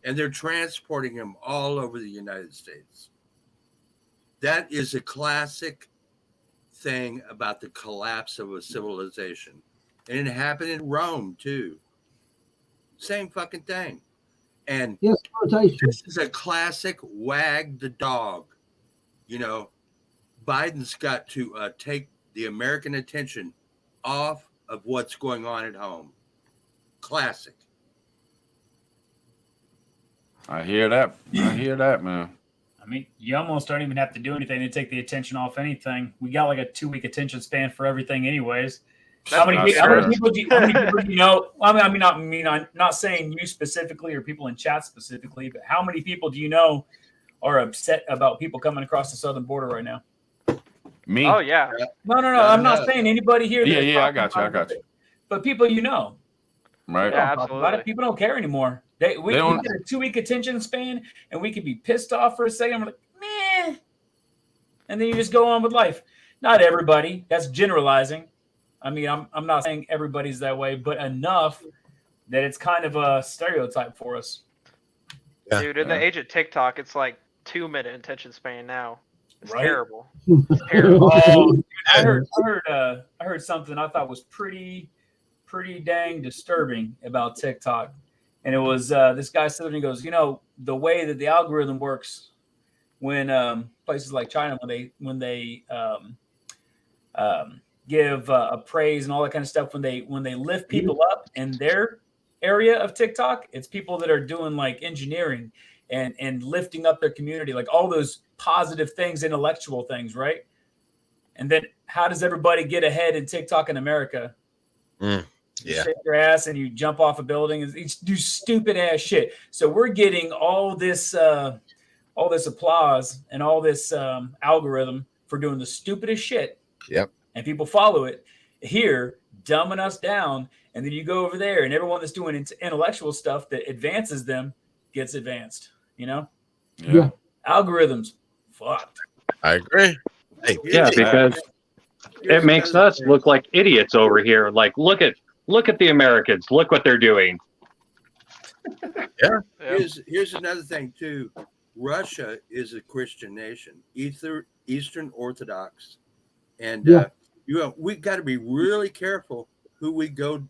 And they're transporting them all over the United States. That is a classic thing about the collapse of a civilization. And it happened in Rome, too. Same fucking thing. And yes, this is a classic wag the dog. Biden's got to take the American attention off of what's going on at home. Classic. I hear that. Man. I mean, you almost don't even have to do anything to take the attention off anything. We got like a 2-week attention span for everything anyways. How many people do you know? I'm not saying you specifically or people in chat specifically, but how many people do you know are upset about people coming across the southern border right now? Me? Oh, yeah. No. I'm not saying anybody here. Yeah, I got you. But people you know. Right. Yeah, absolutely. A lot of people don't care anymore. We get a 2-week attention span, and we could be pissed off for a second. We're like, meh. And then you just go on with life. Not everybody. That's generalizing. I mean, I'm not saying everybody's that way, but enough that it's kind of a stereotype for us. Yeah. Dude, in the age of TikTok, it's like 2-minute attention span now. It's terrible. It's terrible. Dude, I heard something I thought was pretty dang disturbing about TikTok. And it was this guy said, and he goes, the way that the algorithm works when places like China, when they give praise and all that kind of stuff, when they lift people up in their area of TikTok, it's people that are doing like engineering and lifting up their community, like all those positive things, intellectual things, right? And then how does everybody get ahead in TikTok in America? You shake your ass and you jump off a building and you do stupid ass shit. So we're getting all this applause and all this algorithm for doing the stupidest shit. Yep. And people follow it here, dumbing us down. And then you go over there and everyone that's doing intellectual stuff that advances them gets advanced, Yeah. Algorithms, fucked. I agree. Hey, yeah, because it makes us look like idiots over here. Like, look at the Americans. Look what they're doing. Yeah. Here's another thing too. Russia is a Christian nation, Eastern Orthodox, and we got to be really careful who we go,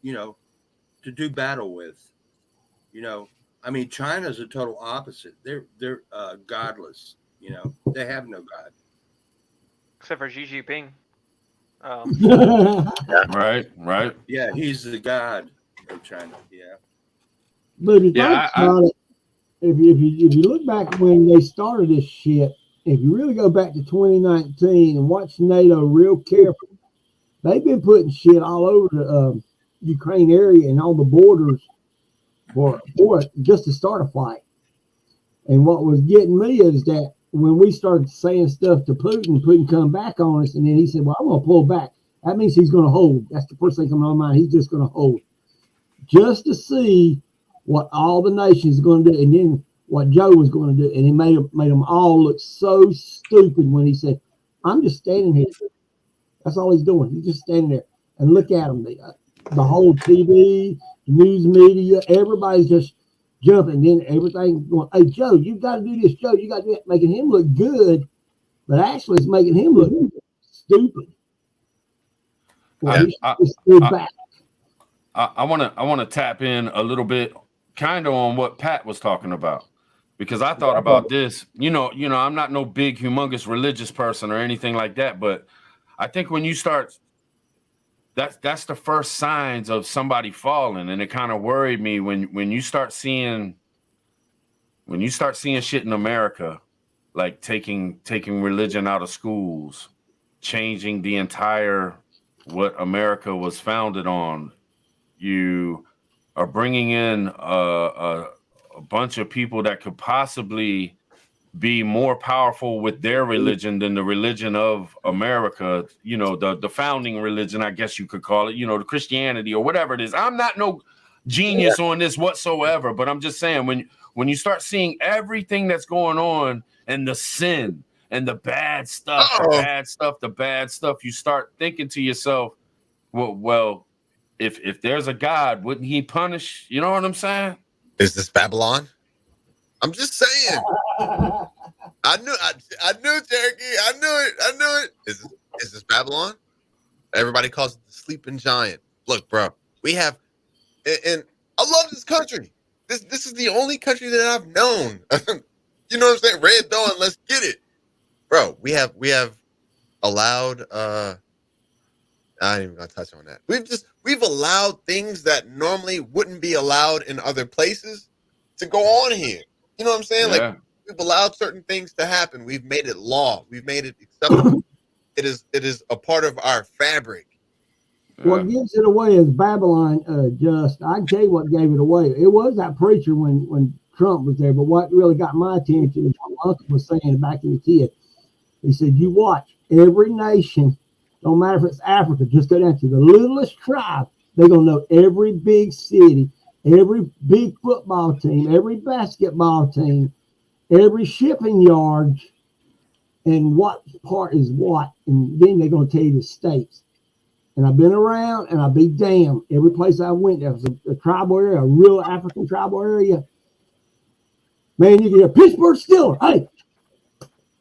to do battle with. I mean, China's a total opposite. They're godless. They have no God. Except for Xi Jinping. Right. Yeah, he's the god of China. Yeah. But if you think about it, if you look back when they started this shit, if you really go back to 2019 and watch NATO real carefully, they've been putting shit all over the Ukraine area and on the borders for just to start a fight. And what was getting me is that when we started saying stuff to Putin, Putin come back on us, and then he said, well, I'm going to pull back. That means he's going to hold. That's the first thing coming to my mind. He's just going to hold. Just to see what all the nations are going to do, and then what Joe was going to do. And he made them all look so stupid when he said, I'm just standing here. That's all he's doing. He's just standing there. And look at him. The whole TV, news media, everybody's just jumping. Then everything going, hey, Joe, you got to do this. Joe, you got to do that. Making him look good, but actually it's making him look stupid. Well, I want to tap in a little bit kind of on what Pat was talking about, because I thought about this. You know, I'm not no big, humongous religious person or anything like that, but I think when you start, that's the first signs of somebody falling, and it kind of worried me when you start seeing shit in America, like taking religion out of schools, changing the entire what America was founded on. You are bringing in a bunch of people that could possibly be more powerful with their religion than the religion of America, you know, the founding religion, I guess you could call it, you know, the Christianity or whatever it is. I'm not no genius on this whatsoever, but I'm just saying when you start seeing everything that's going on and the sin and the bad stuff, the bad stuff, you start thinking to yourself, well, if there's a God, wouldn't he punish? You know what I'm saying? Is this Babylon? I'm just saying. I knew Cherokee. I knew it. Is this Babylon? Everybody calls it the sleeping giant. Look, bro, we have, and I love this country. This is the only country that I've known. You know what I'm saying? Red Dawn, let's get it, bro. We have allowed. I ain't even gonna touch on that. We've allowed things that normally wouldn't be allowed in other places to go on here. You know what I'm saying? Yeah. Like, we've allowed certain things to happen. We've made it law. We've made it acceptable. It is a part of our fabric. What gives it away is Babylon. I can tell you what gave it away. It was that preacher when Trump was there. But what really got my attention is what my uncle was saying back in the kid. He said, "You watch every nation. Don't matter if it's Africa. Just go down to the littlest tribe. They're gonna know every big city, every big football team, every basketball team, every shipping yard, and what part is what, and then they're going to tell you the states." And I've been around, and I'll be damned. Every place I went, there was a tribal area, a real African tribal area. Man, you can hear Pittsburgh Steelers. Hey,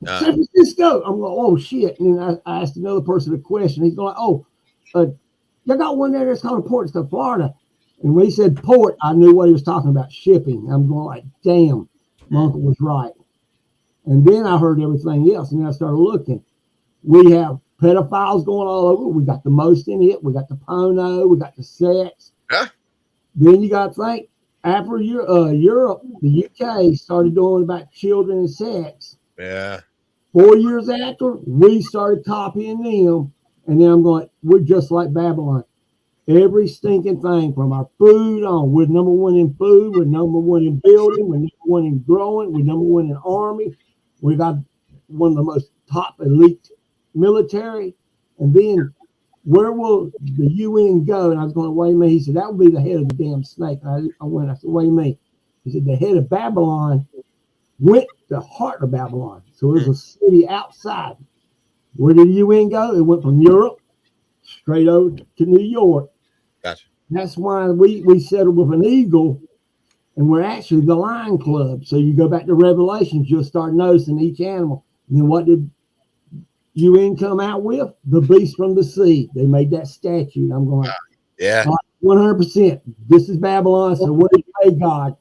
San Francisco. I'm going, oh, shit. And then I asked another person a question. He's going, oh, you got one there that's called a port. It's to Florida. And when he said port, I knew what he was talking about, shipping. I'm going like, damn, my uncle was right. And then I heard everything else, and then I started looking. We have pedophiles going all over. We got the most in it. We got the porno. We got the sex. Yeah. Then you got to think, after Europe, the UK started doing about children and sex. Yeah. 4 years after, we started copying them. And then I'm going, we're just like Babylon. Every stinking thing from our food on. We're number one in food. We're number one in building. We're number one in growing. We're number one in army. We got one of the most top elite military. And then where will the UN go? And I was going, wait a minute. He said, that would be the head of the damn snake. And I said, wait a minute. He said, the head of Babylon went to the heart of Babylon. So there's a city outside. Where did the UN go? It went from Europe straight over to New York. Gotcha. That's why we settled with an eagle, and we're actually the Lion Club. So you go back to Revelations, you'll start noticing each animal. And then what did UN come out with? The beast from the sea. They made that statue. And I'm going, yeah, 100%. This is Babylon. So where did they God?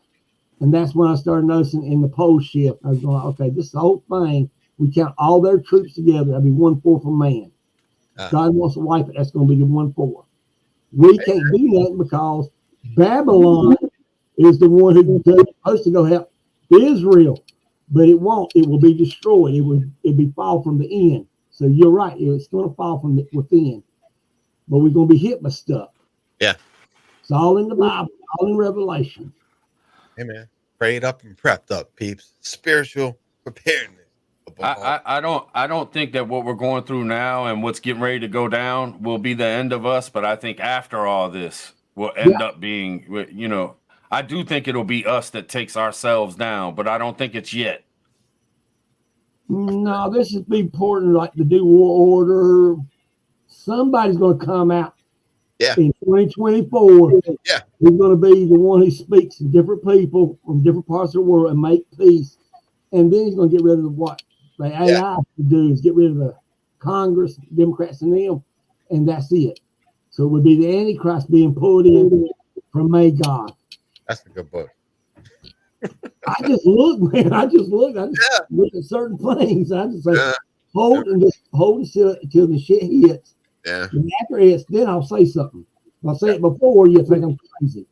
And that's when I started noticing in the pole shift. I was going, okay, this is the whole thing. We count all their troops together. That'd be 1/4 of man. God wants to wipe it. That's going to be the 1/4. We can't do nothing because Babylon is the one who's supposed to go help Israel, but it won't. It will be destroyed. It'll be fall from the end. So you're right. It's going to fall from within. but we're going to be hit by stuff. Yeah. It's all in the Bible, all in Revelation. Hey, man. Prayed up and prepped up, peeps. Spiritual preparedness. I don't think that what we're going through now and what's getting ready to go down will be the end of us, but I think after all this will end up being, you know, I do think it'll be us that takes ourselves down, but I don't think it's yet. No, this is be important, like the new world order. Somebody's going to come out in 2024. Yeah. He's going to be the one who speaks to different people from different parts of the world and make peace. And then he's going to get rid of what the AI to do is get rid of the Congress, Democrats, and them, and that's it. So it would be the Antichrist being pulled in from God. That's a good book. I just look, man. I just look at certain things. I just say, hold until the shit hits. Yeah. And after it, then I'll say something. If I say it before, you think I'm crazy.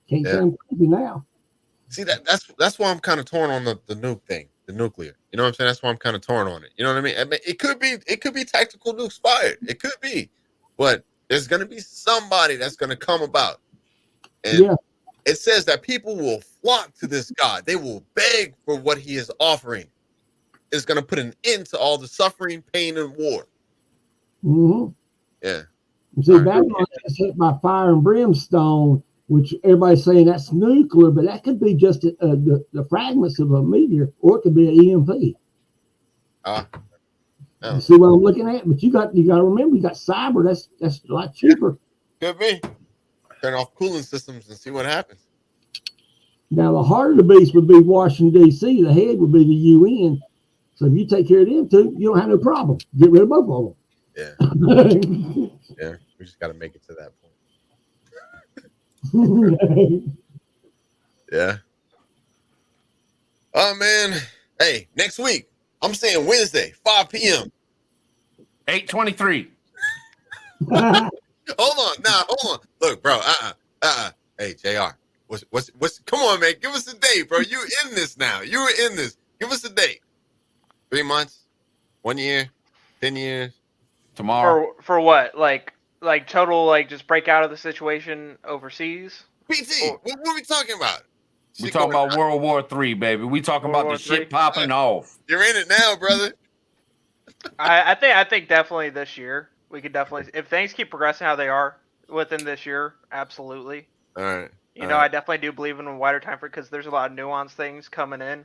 Can't say I'm crazy now. See, that's why I'm kind of torn on the nuke thing, the nuclear. You know what I'm saying? That's why I'm kind of torn on it. You know what I mean? It could be tactical nukes fired. It could be, but there's gonna be somebody that's gonna come about, and it says that people will flock to this God. They will beg for what he is offering. It's gonna put an end to all the suffering, pain, and war. Mm-hmm. Yeah. See, Babylon is hit by fire and brimstone, which everybody's saying that's nuclear, but that could be just the fragments of a meteor, or it could be an EMP. You see what I'm looking at? But you got to remember, you got cyber. That's a lot cheaper. Could be. Turn off cooling systems and see what happens. Now the heart of the beast would be Washington D.C. The head would be the UN. So if you take care of them two, you don't have no problem. Get rid of both of them. Yeah. Yeah. We just got to make it to that point. Yeah. Oh man. Hey, next week. I'm saying Wednesday, 5 p.m. 8:23. Hold on. Look, bro. Hey, JR. What's come on, man. Give us a date, bro. You in this now. You were in this. Give us a date. 3 months, 1 year, 10 years. Tomorrow. For what? Like total, like just break out of the situation overseas? PT, what are we talking about? We talking about World War III, baby. We talking about the shit popping off. You're in it now, brother. I think definitely this year. We could definitely, if things keep progressing how they are within this year, absolutely. All right. You know, I definitely do believe in a wider time frame because there's a lot of nuanced things coming in.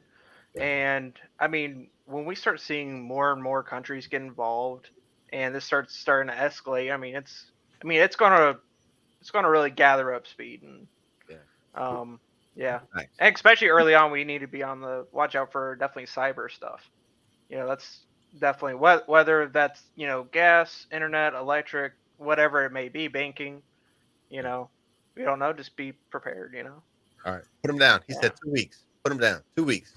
And I mean, when we start seeing more and more countries get involved and this starting to escalate, I mean, it's gonna really gather up speed and nice. And especially early on, we need to be on the watch out for definitely cyber stuff. You know, that's definitely whether that's, you know, gas, internet, electric, whatever it may be, banking, you know, we don't know. Just be prepared, you know. All right, put him down. He said 2 weeks. Put him down. 2 weeks.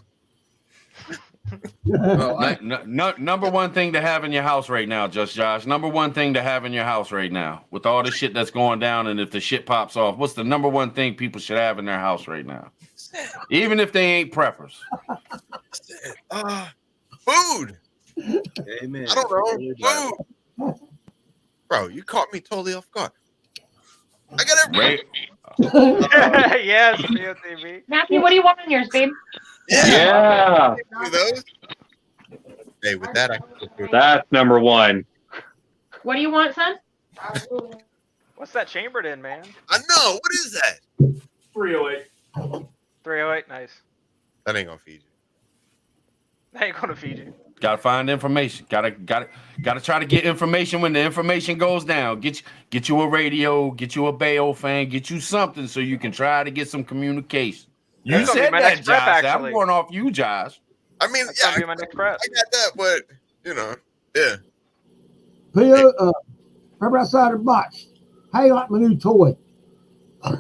Number one thing to have in your house right now, Josh. Number one thing to have in your house right now, with all the shit that's going down, and if the shit pops off, what's the number one thing people should have in their house right now? Even if they ain't preppers. Food. Amen. I don't know. Food. Bro, you caught me totally off guard. I got everything. Yes, BOTV. Matthew, what do you want on yours, babe? Yeah. Those. Hey, with that, That's number one. What do you want, son? What's that chambered in, man? I know. What is that? 308. 308, nice. That ain't gonna feed you. That ain't gonna feed you. Gotta find information. Gotta try to get information when the information goes down. Get you a radio, get you a Bayo fan, get you something so you can try to get some communication. You That's said that, prep, Josh. actually. I'm going off you, Josh. I mean, That's gonna be my next prep. I got that, but you know, yeah. Remember outside the box. How you like my new toy? All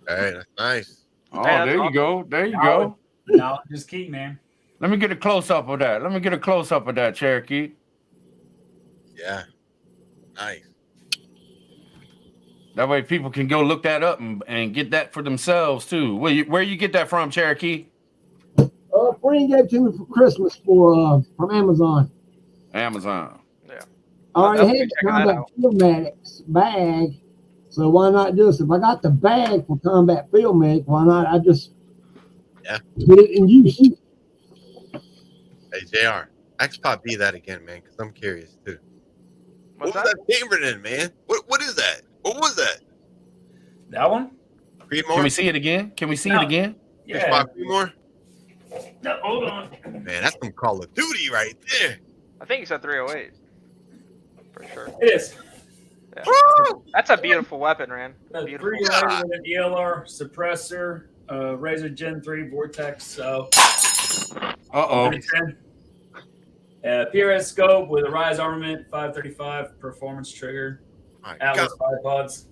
right, that's nice. Oh, Man, there you awesome. go. There you go. No, just keep, man. Let me get a close up of that. Cherokee. Yeah, nice. That way people can go look that up and get that for themselves too. Where you get that from, Cherokee? Friend gave it to me for Christmas from Amazon. Amazon. Yeah. I already definitely had the check that combat out. field medic's bag, so why not do this? If I got the bag for combat field medic, why not? I just put it in use. Hey, JR, ask Pop B that again, man, because I'm curious too. What's What was that chambered in, man? What is that? What was that? That one? Creedmoor? Can we see it again? Can we see it again? Fish Yeah. Pop Creedmoor? No, hold on. Man, that's some Call of Duty right there. I think he said 308. For sure. It is. Yeah. That's a beautiful weapon, man. A Beautiful. 308 with an ELR suppressor, Razor Gen 3 Vortex. So. Uh-oh. PRS scope with a Rise armament, 535 performance trigger, Atlas bipods.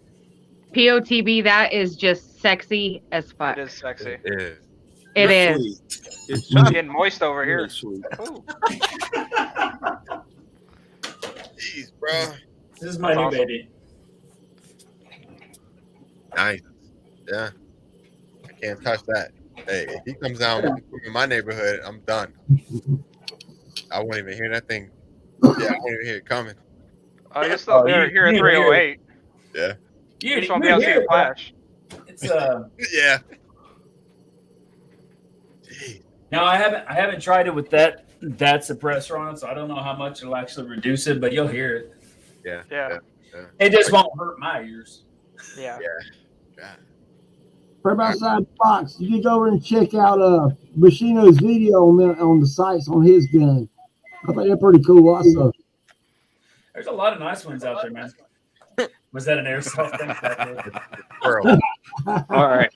POTB, that is just sexy as fuck. It is sexy. It is. It is. It's Getting moist over really here. sweet. Ooh. Jeez, bro. This is my new awesome. baby. Nice. Yeah. I can't touch that. Hey, if he comes down in my neighborhood, I'm done. I won't even hear that thing. Yeah, I won't even hear it coming. Oh, you're still there here at 308. Yeah. You just won't be able to see the flash. It's Yeah. No, I haven't tried it with that suppressor on it, so I don't know how much it'll actually reduce it, but you'll hear it. Yeah. Yeah. It just won't hurt my ears. Yeah. Yeah. Right outside the box, you can go over and check out Bushino's video on the sights on his gun. I think they're pretty cool also. There's a lot of nice ones out there, man. Was that an airsoft thing? Girl. All right.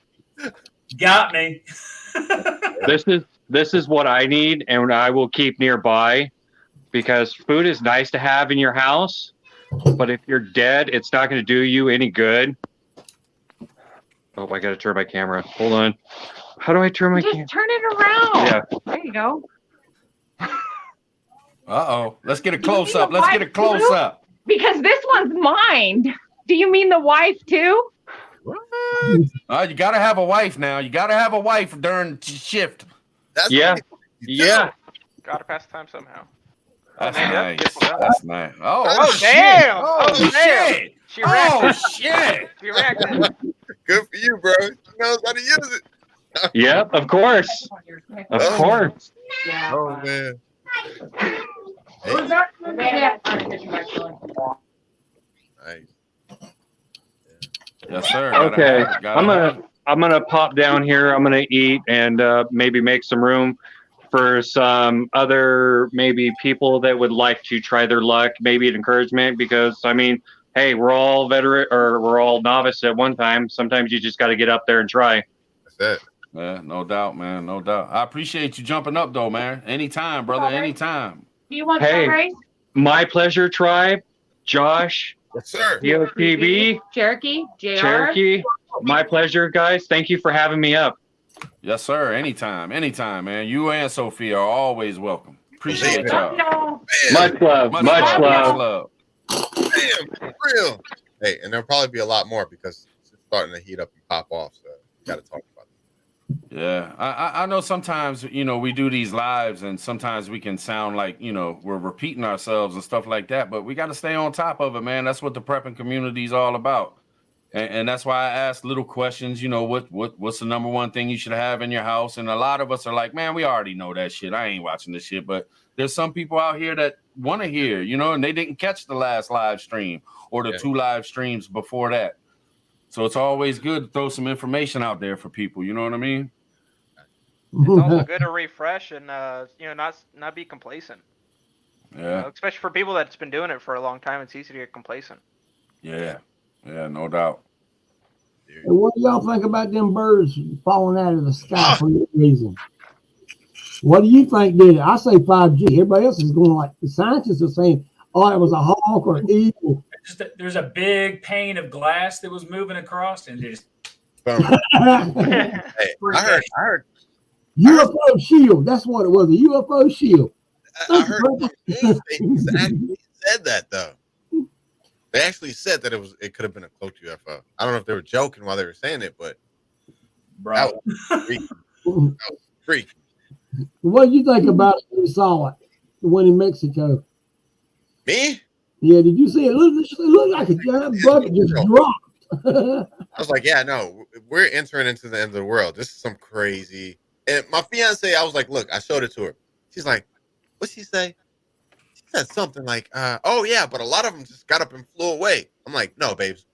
Got me. This is what I need, and I will keep nearby, because food is nice to have in your house, but if you're dead, it's not going to do you any good. Oh, I got to turn my camera. Hold on. How do I turn my camera? Just turn it around. Yeah. There you go. Uh-oh. Let's get a Do you close mean up. the Let's get a wife close too? up. Because this one's mine. Do you mean the wife too? You got to have a wife now. You got to have a wife during shift. That's Yeah. what Yeah. Gotta pass the time somehow. That's man, nice. that's beautiful. That's nice. Oh, shit. damn. Oh, Oh, damn. shit. She reacted. Oh, shit. She reacted. good for you, bro. He knows how to use it. Yep, of course. Of course. Yeah. Oh, man. Nice. Yes, sir. Okay. Gotta have it. I'm gonna pop down here. I'm gonna eat and maybe make some room for some other maybe people that would like to try their luck, maybe an encouragement, because I mean, hey, we're all veteran or we're all novice at one time. Sometimes you just got to get up there and try. That's it. Yeah, no doubt, man. No doubt. I appreciate you jumping up, though, man. Anytime, brother. Anytime. Do you want Hey. some rice? My pleasure, tribe. Josh, Yes, sir. DOTB, Cherokee, JR. Cherokee. My pleasure, guys. Thank you for having me up. Yes, sir. Anytime. Anytime, man. You and Sophia are always welcome. Appreciate y'all. No. Much love. Much love. Much love. Damn, for real. Hey, and there'll probably be a lot more because it's starting to heat up and pop off. So we got to talk about it. Yeah, I know sometimes, we do these lives and sometimes we can sound like, we're repeating ourselves and stuff like that, but we got to stay on top of it, man. That's what the prepping community is all about. And that's why I ask little questions, what's the number one thing you should have in your house? And a lot of us are like, man, we already know that shit. I ain't watching this shit. But there's some people out here that want to hear, and they didn't catch the last live stream or the 2 live streams before that. So it's always good to throw some information out there for people. You know what I mean? It's also good to refresh and not be complacent. Yeah. Especially for people that's been doing it for a long time, it's easy to get complacent. Yeah. Yeah, no doubt. And what do y'all think about them birds falling out of the sky for no reason? What do you think did it? I say 5G. Everybody else is going like the scientists are saying, oh, it was a hawk or an eagle. There's a big pane of glass that was moving across and just. Hey, I heard UFO shield. That's what it was. A UFO shield. I heard actually said that though. They actually said that it could have been a cloaked UFO. I don't know if they were joking while they were saying it, but that was freaky. That was freaky. What do you think about it when you saw it? The one in Mexico. Me? Yeah, did you see it? It looked like a giant bucket just dropped. I was like, yeah, no, we're entering into the end of the world. This is some crazy. And my fiance, I was like, look, I showed it to her. She's like, what'd she say? She said something like, oh yeah, but a lot of them just got up and flew away. I'm like, no, babes,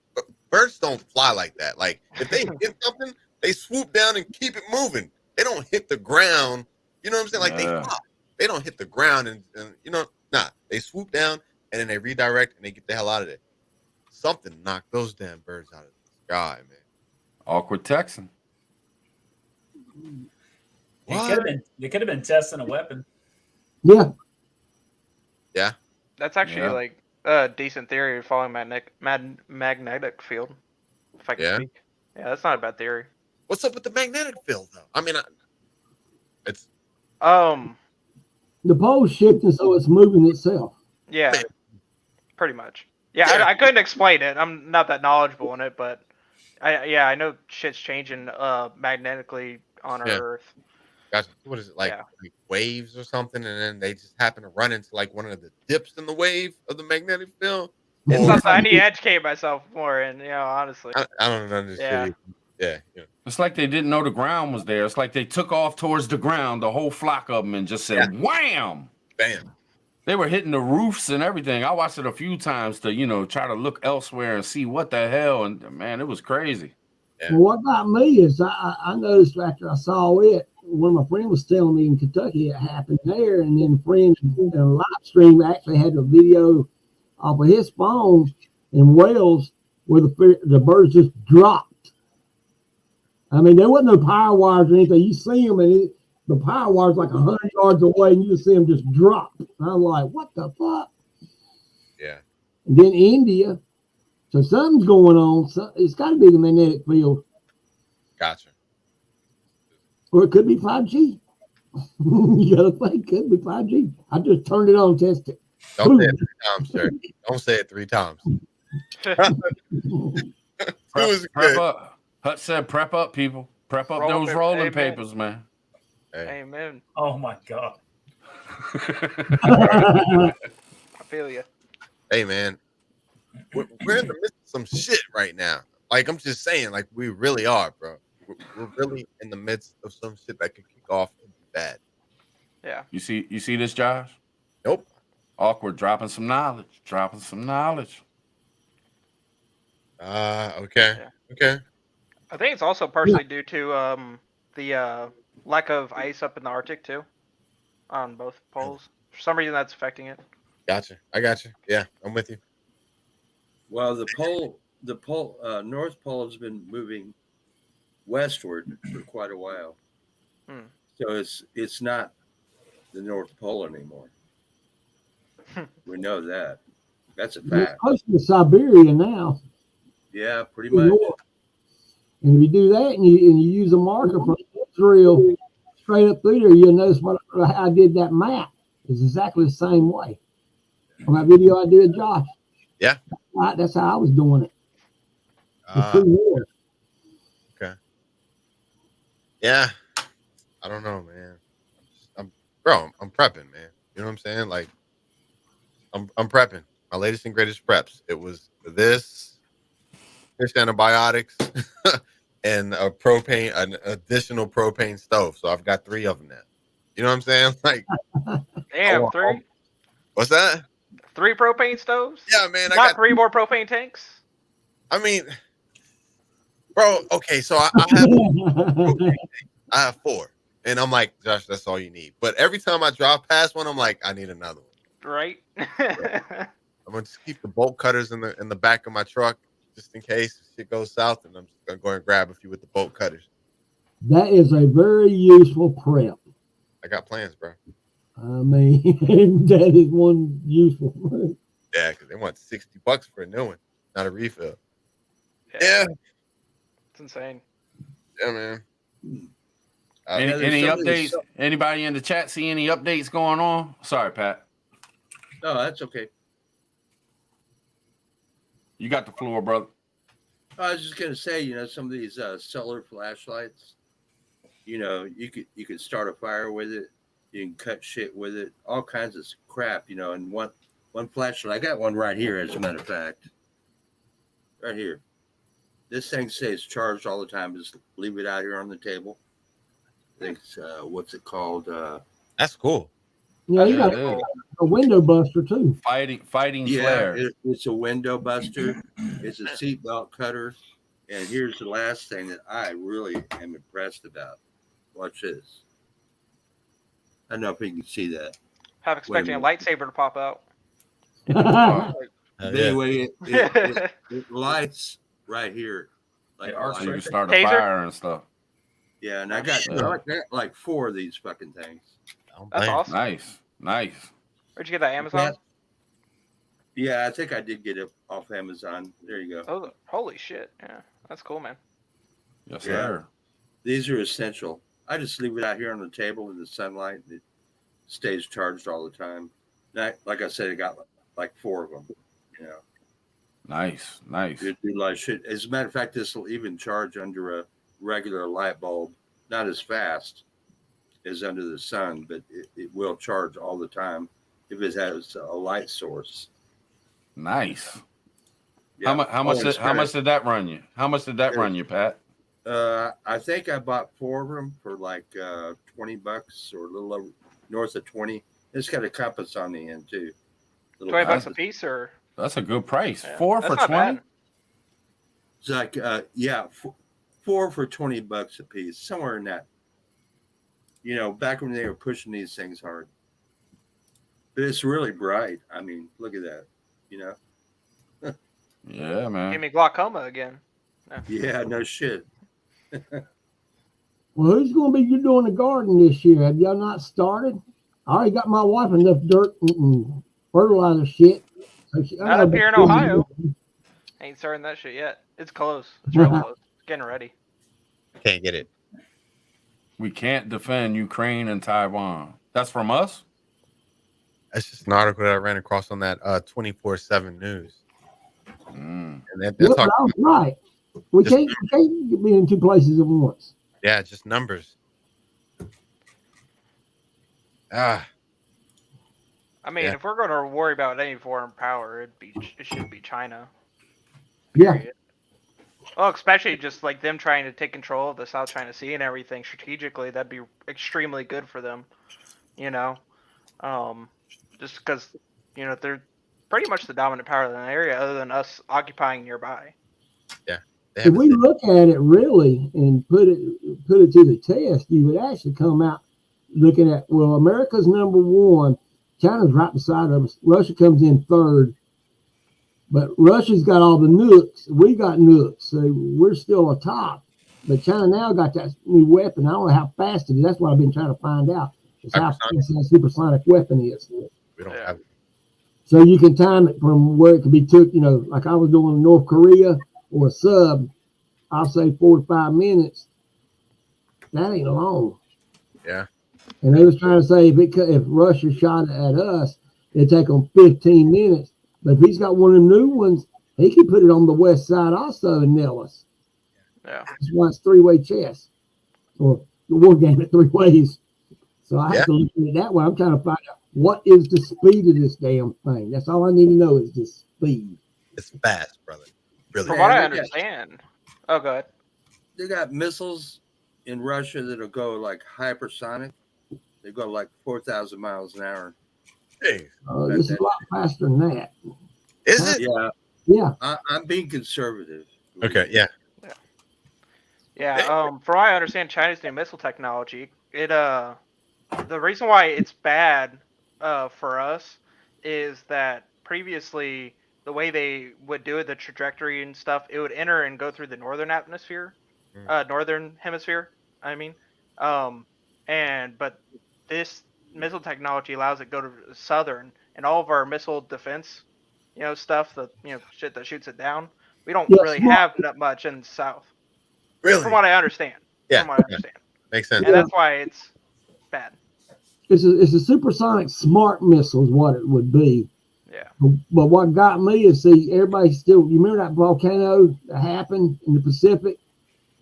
birds don't fly like that. Like if they hit something, they swoop down and keep it moving. They don't hit the ground. You know what I'm saying? Like they fly. They don't hit the ground and they swoop down and then they redirect and they get the hell out of there. Something knocked those damn birds out of the sky, man. Awkward Texan. They could have been testing a weapon. Yeah. Yeah. That's actually like a decent theory of following magnetic field. If I can speak. Yeah, that's not a bad theory. What's up with the magnetic field, though? I mean, it's the pole's shifting, so it's moving itself. Yeah, pretty much. Yeah, I couldn't explain it. I'm not that knowledgeable in it, but I know shit's changing magnetically on our Earth. Gotcha. What is it like waves or something, and then they just happen to run into like one of the dips in the wave of the magnetic field? It's something I need to educate myself more in, honestly. I don't understand. Yeah. It's like they didn't know the ground was there. It's like they took off towards the ground, the whole flock of them, and just said, wham! Bam. They were hitting the roofs and everything. I watched it a few times to, try to look elsewhere and see what the hell. And man, it was crazy. Yeah. Well, what about me is I noticed after I saw it, one of my friends was telling me in Kentucky it happened there, and then a friend in a live stream actually had a video off of his phone in Wales where the birds just dropped. I mean, there wasn't no power wires or anything. You see them, and the power wires like 100 yards away, and you just see them just drop. And I'm like, what the fuck? Yeah. And then India. So something's going on. So it's got to be the magnetic field. Gotcha. Or it could be 5G. You got to think, could be 5G. I just turned it on, tested it. Don't say it 3 times, sir. Don't say it 3 times. Prep up. Hut said, prep up, people. Prep up those rolling papers, man. Hey. Amen. Oh, my God. I feel you. Hey, man. We're in the midst of some shit right now. Like, I'm just saying, like, we really are, bro. We're really in the midst of some shit that could kick off and be bad. Yeah. You see this, Josh? Nope. Awkward, dropping some knowledge. Okay. Yeah. Okay. I think it's also partially due to the lack of ice up in the Arctic too, on both poles. For some reason, that's affecting it. Gotcha. I got you. Yeah, I'm with you. Well, the North Pole has been moving westward for quite a while. So it's not the North Pole anymore. We know that. That's a fact. It's close to Siberia now. Yeah, pretty much. And if you do that and you use a marker from Israel straight up through there, you'll notice how I did that map. It's exactly the same way. On that video I did, Josh. Yeah. That's how I was doing it. Okay. Yeah. I don't know, man. I'm prepping, man. You know what I'm saying? Like, I'm prepping. My latest and greatest preps. It was this, fish antibiotics, and an additional propane stove. So I've got 3 of them now. You know what I'm saying? Like, damn, 3. What's that? 3 propane stoves? Yeah, man. I got 3 more propane tanks. I mean, bro. Okay, so I have 4, and I'm like, Josh, that's all you need. But every time I drive past one, I'm like, I need another one. Right. I'm gonna just keep the bolt cutters in the back of my truck just in case shit goes south, and I'm just gonna go and grab a few with the bolt cutters. That is a very useful prep. I got plans, bro. I mean, that is one useful. Yeah, because they want $60 for a new one, not a refill. Yeah. It's insane. Yeah, man. Any updates? Anybody in the chat see any updates going on? Sorry, Pat. No, that's okay. You got the floor, brother. I was just gonna say, some of these solar flashlights, you could start a fire with it, you can cut shit with it, all kinds of crap, and one one flashlight. I got one right here, as a matter of fact. Right here. This thing stays charged all the time. Just leave it out here on the table. I think it's, what's it called? That's cool. Yeah, you got it is. a window buster too. Fighting Yeah, flare. it's a window buster. It's a seatbelt cutter. And here's the last thing that I really am impressed about. Watch this. I don't know if you can see that. Half expecting a lightsaber to pop out. But anyway, it lights right here. Like So you can lights. start a Taser? fire and stuff. Yeah, and I got like 4 of these fucking things. That's awesome. Nice. Where'd you get that? Amazon? Yeah, I think I did get it off Amazon. There you go. Oh, holy shit! Yeah, that's cool, man. Yes, Yeah. sir. These are essential. I just leave it out here on the table in the sunlight. It stays charged all the time. Like I said, I got like 4 of them. You know, Nice. it do a lot of shit. As a matter of fact, this will even charge under a regular light bulb. Not as fast as under the sun, but it will charge all the time if it has a light source. Nice. Yeah. How much did that run you? How much did that run you, Pat? I think I bought 4 of them for like $20 or a little over north of 20. It's got a compass on the end too. $20 a piece, or that's a good price. Yeah, 4 that's for not 20. bad. It's like 4 for $20 a piece, somewhere in that. You know, back when they were pushing these things hard. But it's really bright. I mean, look at that. You know. Yeah, Give man. me glaucoma again. Yeah, no shit. Well, who's going to be doing the garden this year? Have y'all not started? I already got my wife enough dirt and fertilizer shit. So Not up here in Ohio. Ain't starting that shit yet. It's close. It's real close. It's getting ready. Can't get it. We can't defend Ukraine and Taiwan. That's from us? That's just an article that I ran across on that 24/7 news. Mm. And they're Yep, talking, I was right. We can't be in 2 places at once. yeah, just numbers. I mean, Yeah. if we're going to worry about any foreign power, it should be China. Yeah. Period. Well, especially just like them trying to take control of the South China Sea and everything strategically, that'd be extremely good for them. You know, just because they're pretty much the dominant power in the area, other than us occupying nearby. If we look at it really and put it to the test, you would actually come out looking at, well, America's number 1, China's right beside us, Russia comes in 3rd, but Russia's got all the nukes, we got nukes, so we're still atop. But China now got that new weapon. I don't know how fast it is. That's what I've been trying to find out. Is how fast that supersonic weapon is. We don't have it. So you can time it from where it could be took, like I was doing in North Korea or a sub, I'll say 4 to 5 minutes. That ain't long. Yeah. And they was trying to say if Russia shot it at us, it'd take them 15 minutes. But if he's got one of the new ones, he can put it on the west side also and nail us. Yeah. That's why it's 3-way chess. Or the war game at 3 ways. So I have to look at it that way. I'm trying to find out what is the speed of this damn thing. That's all I need to know is the speed. It's fast, brother. Really. From what I understand. Oh, go ahead. They got missiles in Russia that'll go like hypersonic. They go like 4,000 miles an hour. Hey, This is a lot faster than that. is it? Yeah. Yeah. I'm being conservative. Okay. Yeah. Yeah, from what I understand, China's new missile technology, the reason why it's bad for us is that previously the way they would do it, the trajectory and stuff, it would enter and go through the northern hemisphere, I mean, but this missile technology allows it to go to the southern, and all of our missile defense, stuff, the shit that shoots it down, we don't really have that much in the south. Really? From what I understand. Yeah. From what I understand. Makes sense. And that's why it's bad. It's a supersonic smart missile is what it would be. Yeah. But what got me is everybody still, you remember that volcano that happened in the Pacific?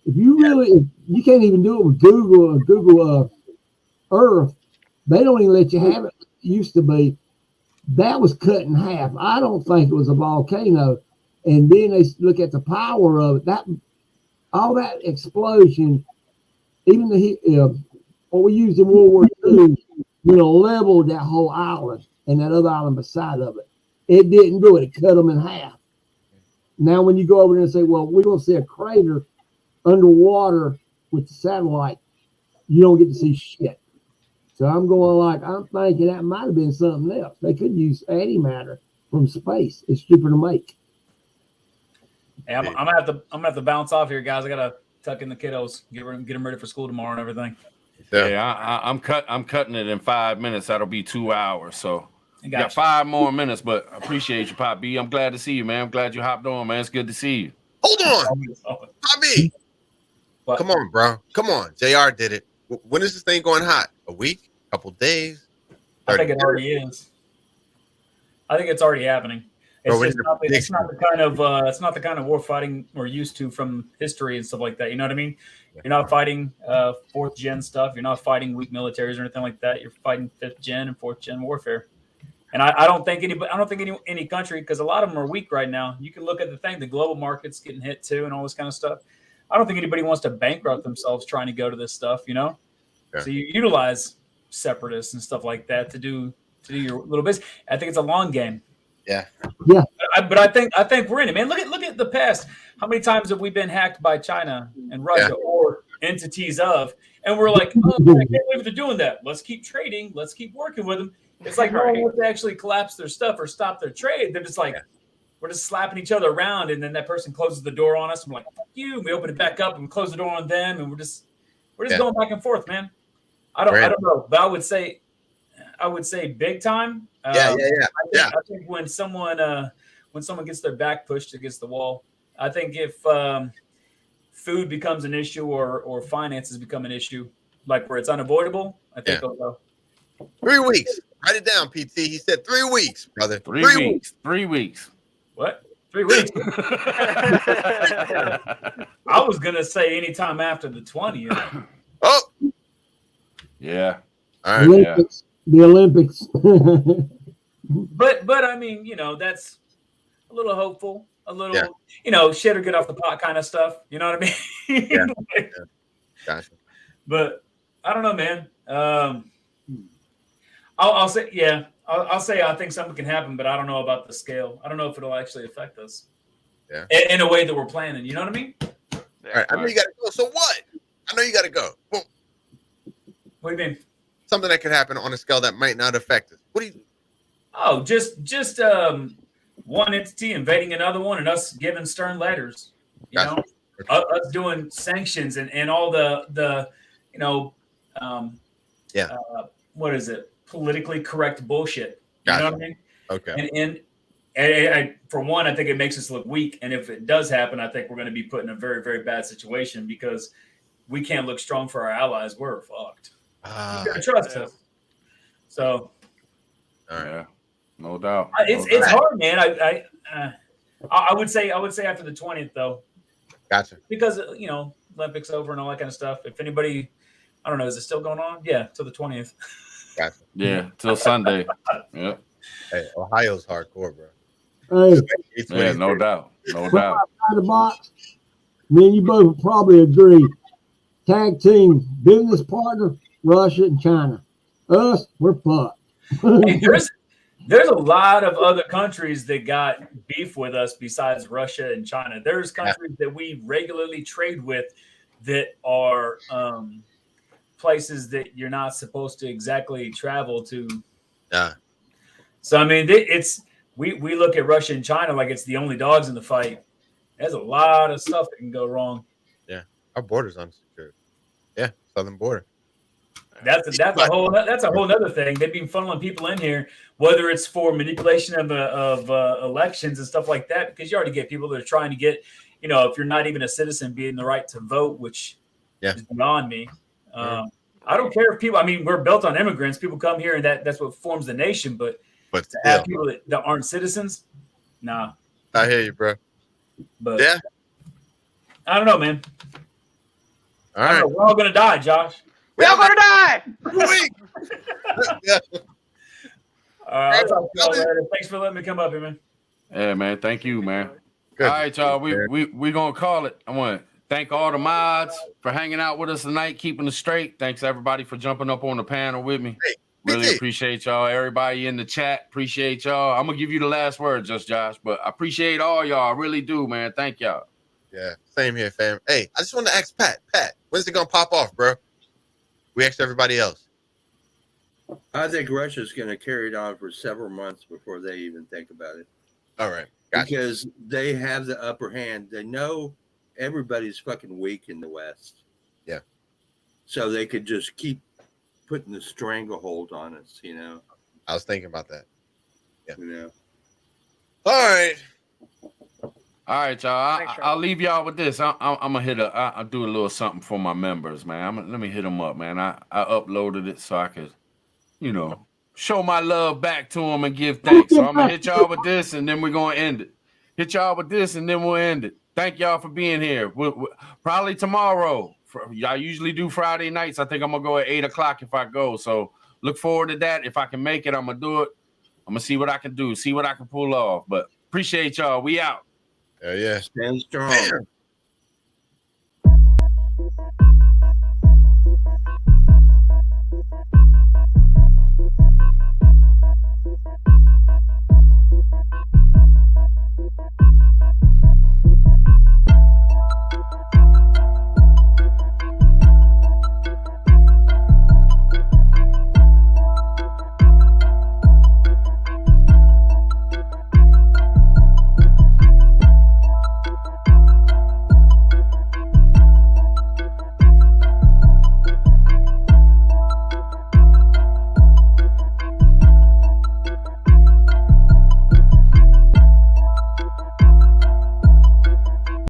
If you can't even do it with Google Earth, they don't even let you have it. It used to be. that was cut in half. I don't think it was a volcano. And then they look at the power of it. That all that explosion, even the what we used in World War II, leveled that whole island and that other island beside of it. It didn't do it. It cut them in half. Now, when you go over there and say, well, we're going to see a crater underwater with the satellite, you don't get to see shit. So I'm thinking that might have been something else. They could use antimatter from space. It's cheaper to make. Hey, I'm gonna have to bounce off here, guys. I gotta tuck in the kiddos, get them ready for school tomorrow and everything. Yeah, I'm cutting it in 5 minutes. That'll be 2 hours. So you got 5 more minutes, but I appreciate you, Pop B. I'm glad to see you, man. I'm glad you hopped on, man. It's good to see you. Hold on, Pop B. Come on, bro. Come on. JR did it. When is this thing going hot? A week? A couple days? I think it already is. I think it's already happening. It's not the kind of war fighting we're used to from history and stuff like that. You know what I mean? You're not fighting 4th gen stuff. You're not fighting weak militaries or anything like that. You're fighting 5th gen and 4th gen warfare. And I don't think any country, because a lot of them are weak right now. You can look at the global market's getting hit too, and all this kind of stuff. I don't think anybody wants to bankrupt themselves trying to go to this stuff. Yeah. So you utilize separatists and stuff like that to do your little business. I think it's a long game. Yeah. But I think we're in it, man. Look at the past. How many times have we been hacked by China and Russia or entities of? And we're like, oh, I can't believe they're doing that. Let's keep trading. Let's keep working with them. It's like no one wants to actually collapse their stuff or stop their trade. They're just like, we're just slapping each other around, and then that person closes the door on us. And we're like, fuck you. And we open it back up and we close the door on them, and we're just going back and forth, man. I don't know, but I would say big time. I think when someone gets their back pushed against the wall, I think if food becomes an issue or finances become an issue, like where it's unavoidable, I think they'll go. 3 weeks. Write it down, PT. He said 3 weeks, brother. 3 weeks. 3 weeks. What? 3 weeks? I was gonna say anytime after the 20th. Oh. Yeah. All right. Olympics. The Olympics. But I mean, that's a little hopeful, a little, shit or get off the pot kind of stuff. You know what I mean? Yeah. Gotcha. But I don't know, man. I'll say, I'll say I think something can happen, but I don't know about the scale. I don't know if it'll actually affect us. Yeah. In a way that we're planning. You know what I mean? All right. I know you got to go. So what? I know you got to go. Well, what do you mean? Something that could happen on a scale that might not affect us. What do you? Oh, just one entity invading another one and us giving stern letters. You know, us doing sanctions and all the what is it? Politically correct bullshit. You know what I mean? Okay. And I, for one, I think it makes us look weak. And if it does happen, I think we're going to be put in a very, very bad situation because we can't look strong for our allies. We're fucked. You gotta trust us. So, all right, no doubt. It's hard, man. I would say after the 20th though. Gotcha. Because Olympics over and all that kind of stuff. If anybody, I don't know, is it still going on? Yeah, till the 20th. Gotcha. Yeah, till Sunday. Yep. Hey, Ohio's hardcore, bro. Hey, yeah, no doubt, no doubt. Outside the box, me and you both probably agree. Tag team business partner, Russia and China. Us, we're fucked. Hey, there's a lot of other countries that got beef with us besides Russia and China. There's countries that we regularly trade with that are places that you're not supposed to exactly travel to. Yeah. So I mean, we look at Russia and China like it's the only dogs in the fight. There's a lot of stuff that can go wrong. Yeah, our border's unsecured. Yeah, southern border. That's a whole other thing. They've been funneling people in here, whether it's for manipulation of elections and stuff like that, because you already get people that are trying to get, if you're not even a citizen, being the right to vote, which is beyond me. I don't care if people. I mean, we're built on immigrants. People come here, and that's what forms the nation. But to have people that aren't citizens, nah. I hear you, bro. But I don't know, man. All right, we're all gonna die, Josh. We all gonna die. I'll talk to y'all later. Thanks for letting me come up here, man. Yeah, man. Thank you, man. Good. All right, y'all. We gonna call it. I want to thank all the mods for hanging out with us tonight, keeping it straight. Thanks everybody for jumping up on the panel with me. Hey, Really BT. appreciate y'all. Everybody in the chat, appreciate y'all. I'm gonna give you the last word, just Josh, but I appreciate all y'all. I really do, man. Thank y'all. Yeah, same here, fam. Hey, I just want to ask Pat. Pat, when's it gonna pop off, bro? We asked everybody else. I think Russia's going to carry it on for several months before they even think about it. All right, gotcha. Because they have the upper hand. They know everybody's fucking weak in the West. Yeah. So they could just keep putting the stranglehold on us, I was thinking about that. Yeah. All right. All right, y'all. Thanks, I'll leave y'all with this. I'm gonna hit I'll do a little something for my members, man. Let me hit them up, man. I uploaded it so I could, show my love back to them and give thanks. So I'm gonna hit y'all with this, and then we're gonna end it. Hit y'all with this, and then we'll end it. Thank y'all for being here. We'll probably tomorrow. Y'all usually do Friday nights. I think I'm gonna go at 8:00 if I go. So look forward to that. If I can make it, I'm gonna do it. I'm gonna see what I can do, see what I can pull off. But appreciate y'all. We out. Yeah. Stand strong. Bam.